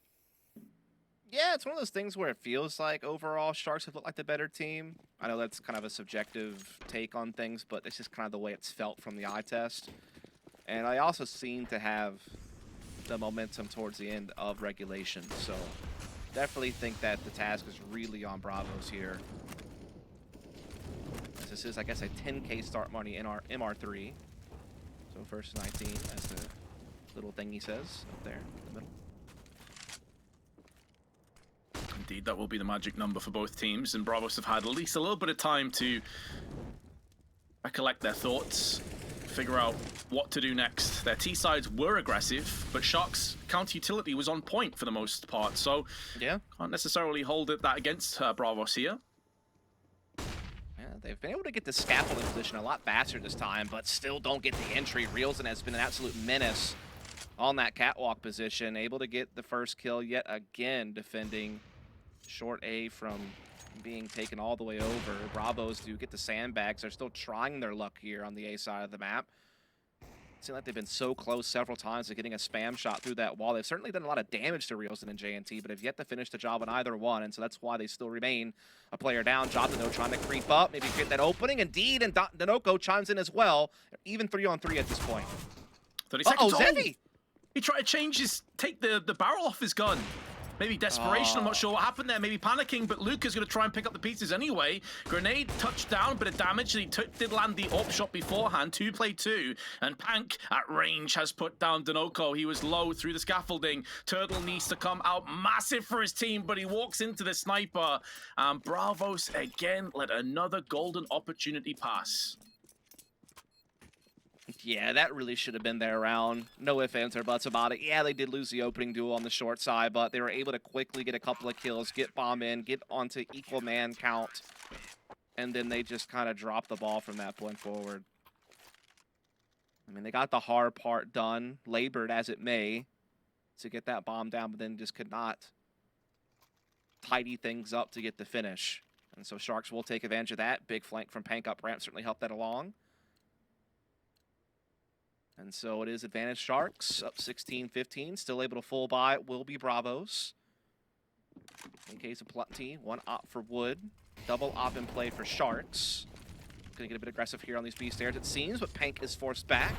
Yeah, it's one of those things where it feels like overall Sharks have looked like the better team. I know that's kind of a subjective take on things, but it's just kind of the way it's felt from the eye test. And I also seem to have the momentum towards the end of regulation, so definitely think that the task is really on Bravos here. As this is, I guess, a 10K start money in our MR3. So first 19, as the little thing he says up there in the middle. Indeed, that will be the magic number for both teams, and Bravos have had at least a little bit of time to recollect their thoughts, figure out what to do next. Their T sides were aggressive, but Sharks' counter utility was on point for the most part, so Yeah. can't necessarily hold that against Bravos here. Yeah, they've been able to get the scaffolding position a lot faster this time, but still don't get the entry. Reelson has been an absolute menace on that catwalk position, able to get the first kill yet again, defending short A from being taken all the way over. Bravos do get the sandbags. They're still trying their luck here on the A side of the map. It seems like they've been so close several times to getting a spam shot through that wall. They've certainly done a lot of damage to Reelson and JNT, but have yet to finish the job on either one, and so that's why they still remain a player down. Jotano trying to creep up, maybe get that opening. Indeed, and Danoko chimes in as well. Even 3-on-3 at this point. 30 Uh-oh, seconds. Zevi! He tried to take the barrel off his gun. Maybe desperation, I'm not sure what happened there. Maybe panicking, but Luca's going to try and pick up the pieces anyway. Grenade touched down, bit of damage. He did land the AWP shot beforehand. 2-play-2. And Pank at range has put down Danoko. He was low through the scaffolding. Turtle needs to come out massive for his team, but he walks into the sniper. And Bravos again let another golden opportunity pass. Yeah, that really should have been their round. No ifs, ands, or buts about it. Yeah, they did lose the opening duel on the short side, but they were able to quickly get a couple of kills, get bomb in, get onto equal man count, and then they just kind of dropped the ball from that point forward. I mean, they got the hard part done, labored as it may, to get that bomb down, but then just could not tidy things up to get the finish. And so Sharks will take advantage of that. Big flank from Pank up ramp certainly helped that along. And so it is advantage Sharks, up 16-15, still able to full buy. It will be Bravos. In case of Plenty, one op for Wood, double op in play for Sharks. Gonna get a bit aggressive here on these B stairs, it seems, but Pank is forced back.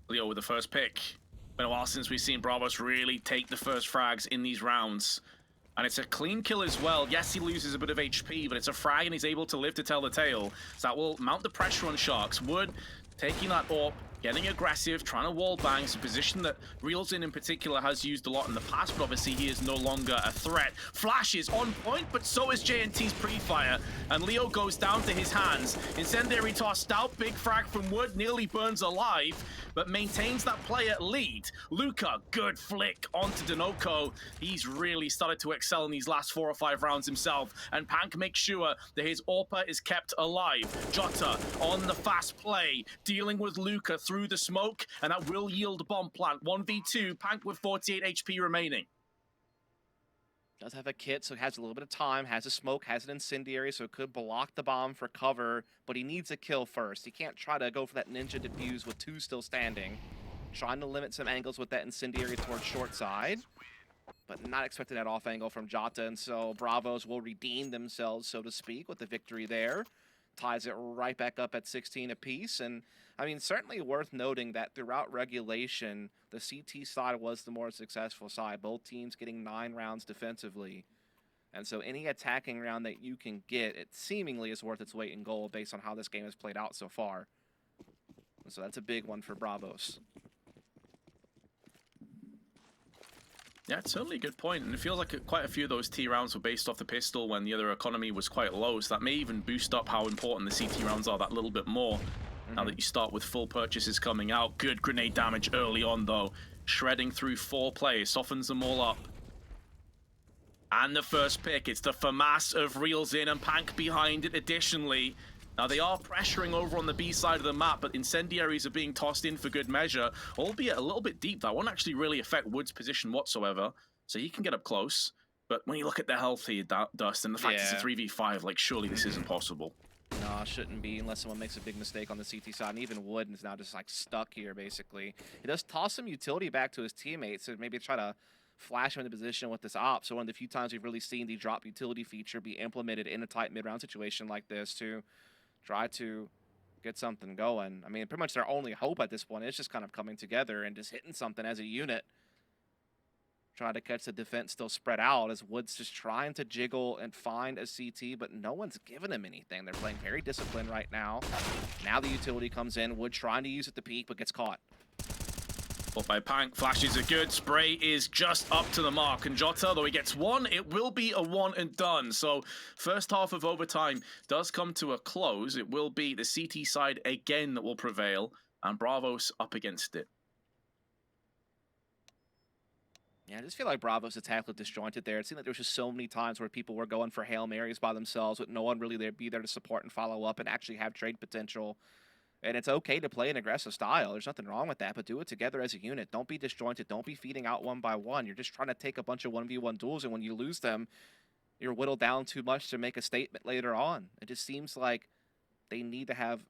Leo with the first pick. Been a while since we've seen Bravos really take the first frags in these rounds. And it's a clean kill as well. Yes, he loses a bit of HP, but it's a frag and he's able to live to tell the tale. So that will mount the pressure on Sharks. Wood taking that AWP, Getting aggressive, trying to wall bang. It's a position that Reels in particular has used a lot in the past, but obviously he is no longer a threat. Flash is on point, but so is JNT's pre-fire. And Leo goes down to his hands. Incendiary tossed out, big frag from Wood, nearly burns alive, but maintains that player lead. Luca, good flick onto Denoco. He's really started to excel in these last 4 or 5 rounds himself. And Pank makes sure that his AWP is kept alive. Jota on the fast play, dealing with Luca through the smoke, and that will yield bomb plant. 1v2, Pank with 48 HP remaining. Does have a kit, so has a little bit of time, has a smoke, has an incendiary, so it could block the bomb for cover, but he needs a kill first. He can't try to go for that ninja defuse with 2 still standing. Trying to limit some angles with that incendiary towards short side, but not expecting that off angle from Jota, and so Bravos will redeem themselves, so to speak, with the victory there. Ties it right back up at 16 apiece, and I mean, certainly worth noting that throughout regulation, the CT side was the more successful side, both teams getting 9 rounds defensively. And so any attacking round that you can get, it seemingly is worth its weight in gold based on how this game has played out so far. And so that's a big one for Bravos. Yeah, it's certainly a good point, and it feels like quite a few of those T rounds were based off the pistol when the other economy was quite low, so that may even boost up how important the CT rounds are that little bit more. Now that you start with full purchases coming out. Good grenade damage early on, though. Shredding through 4 players, softens them all up. And the first pick, it's the FAMAS of Reels in and Pank behind it additionally. Now they are pressuring over on the B side of the map, but incendiaries are being tossed in for good measure, albeit a little bit deep. That won't actually really affect Wood's position whatsoever, so he can get up close. But when you look at the health here, Dust, and the fact it's a 3v5, like, surely this isn't possible. No, shouldn't be unless someone makes a big mistake on the CT side. And even Wood is now just like stuck here, basically. He does toss some utility back to his teammates, so maybe try to flash him into position with this op. So one of the few times we've really seen the drop utility feature be implemented in a tight mid-round situation like this to try to get something going. I mean, pretty much their only hope at this point is just kind of coming together and just hitting something as a unit. Try to catch the defense still spread out as Wood's just trying to jiggle and find a CT, but no one's giving him anything. They're playing very disciplined right now. Now the utility comes in. Wood trying to use it to peek, but gets caught. But by Pank, flashes are good. Spray is just up to the mark. And Jota, though he gets 1, it will be a 1 and done. So first half of overtime does come to a close. It will be the CT side again that will prevail, and Bravos up against it. Yeah, I just feel like Bravos' attack looked disjointed there. It seemed like there was just so many times where people were going for Hail Marys by themselves with no one really there be there to support and follow up and actually have trade potential. And it's okay to play an aggressive style. There's nothing wrong with that, but do it together as a unit. Don't be disjointed. Don't be feeding out one by one. You're just trying to take a bunch of 1v1 duels, and when you lose them, you're whittled down too much to make a statement later on. It just seems like they need to have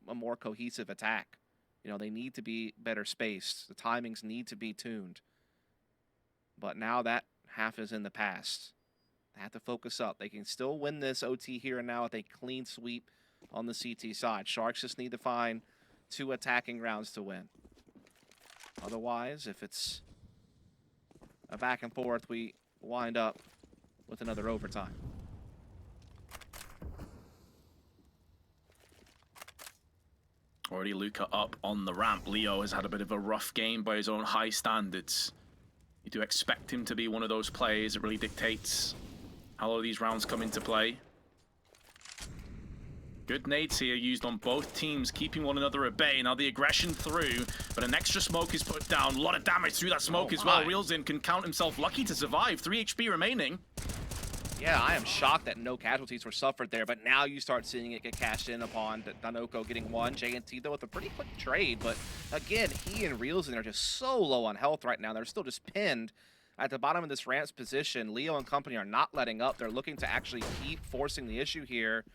a more cohesive attack. You know, they need to be better spaced. The timings need to be tuned. But now that half is in the past. They have to focus up. They can still win this OT here and now with a clean sweep on the CT side. Sharks just need to find 2 attacking rounds to win. Otherwise, if it's a back and forth, we wind up with another overtime. Already Luca up on the ramp. Leo has had a bit of a rough game by his own high standards. You do expect him to be one of those players that really dictates how all these rounds come into play. Good nades here used on both teams, keeping one another at bay. Now the aggression through, but an extra smoke is put down. A lot of damage through that smoke as well. Reelsin can count himself lucky to survive. 3 HP remaining. Yeah, I am shocked that no casualties were suffered there, but now you start seeing it get cashed in upon Danoco getting 1. JNT, though, with a pretty quick trade, but again, he and Reelsin are just so low on health right now. They're still just pinned at the bottom of this ramp's position. Leo and company are not letting up. They're looking to actually keep forcing the issue here.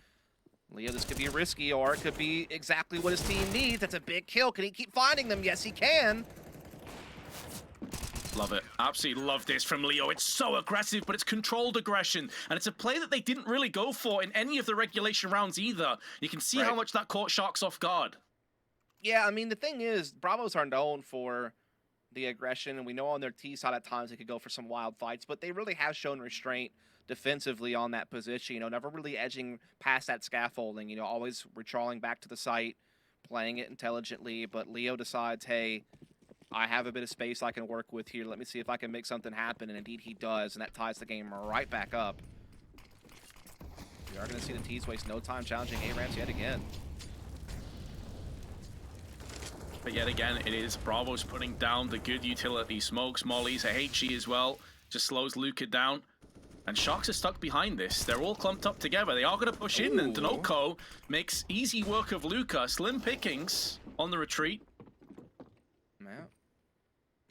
Leo, this could be risky, or it could be exactly what his team needs. That's a big kill. Can he keep finding them? Yes, he can. Love it. Absolutely love this from Leo. It's so aggressive, but it's controlled aggression. And it's a play that they didn't really go for in any of the regulation rounds either. You can see how much that caught Sharks off guard. Yeah, I mean, the thing is, Bravos are known for the aggression, and we know on their T side at times they could go for some wild fights, but they really have shown restraint defensively on that position, you know, never really edging past that scaffolding, you know, always retrawling back to the site, playing it intelligently, but Leo decides, hey, I have a bit of space I can work with here. Let me see if I can make something happen, and indeed he does, and that ties the game right back up. We are going to see the T's waste no time challenging A-Rams yet again. But yet again, it is Bravo's putting down the good utility smokes, mollies, a HE as well. Just slows Luca down. And Sharks are stuck behind this. They're all clumped up together. They are going to push in, and Ooh. Denoco makes easy work of Luca. Slim pickings on the retreat. Yeah.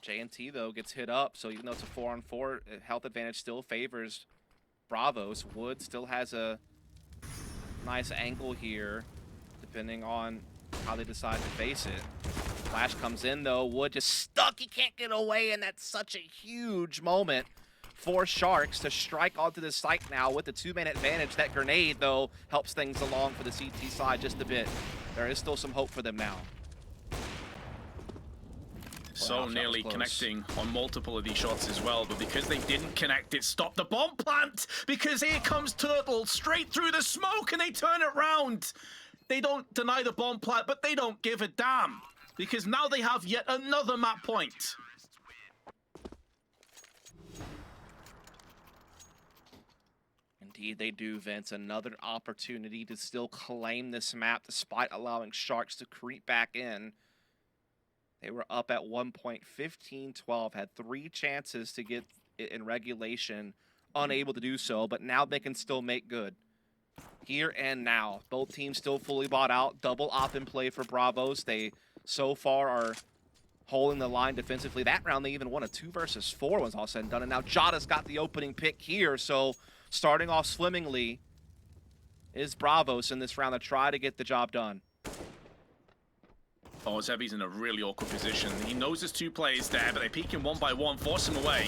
J&T, though, gets hit up, so even though it's a 4-on-4, health advantage still favors Bravos. Wood still has a nice angle here, depending on how they decide to face it. Flash comes in, though. Wood just stuck. He can't get away, and that's such a huge moment for Sharks to strike onto the site now with the 2-man advantage. That grenade, though, helps things along for the CT side just a bit. There is still some hope for them now. So Wow, nearly close. connecting on multiple of these shots as well, but because they didn't connect, it stopped the bomb plant, because here comes Turtle straight through the smoke, and they turn it round. They don't deny the bomb plant, but they don't give a damn, because now they have yet another map point. Indeed, they do, Vince. Another opportunity to still claim this map despite allowing Sharks to creep back in. They were up at 1 point, 15-12, had 3 chances to get it in regulation, unable to do so, but now they can still make good. Here and now, both teams still fully bought out. Double op in play for Bravos. They so far are holding the line defensively. That round, they even won a 2 versus 4 was all said and done, and now Jada's got the opening pick here, so starting off swimmingly is Bravos in this round to try to get the job done. Oh, Zebi's in a really awkward position. He knows there's 2 players there, but they peek him one by one, force him away.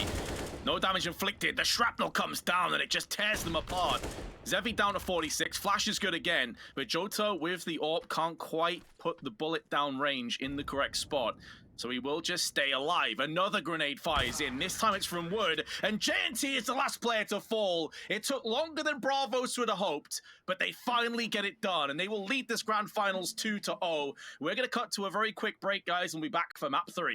No damage inflicted. The shrapnel comes down, and it just tears them apart. Zebi down to 46. Flash is good again, but Jota with the AWP can't quite put the bullet down range in the correct spot. So he will just stay alive. Another grenade fires in. This time it's from Wood. And J&T is the last player to fall. It took longer than Bravos would have hoped, but they finally get it done. And they will lead this grand finals 2-0. We're going to cut to a very quick break, guys, and we'll be back for map 3.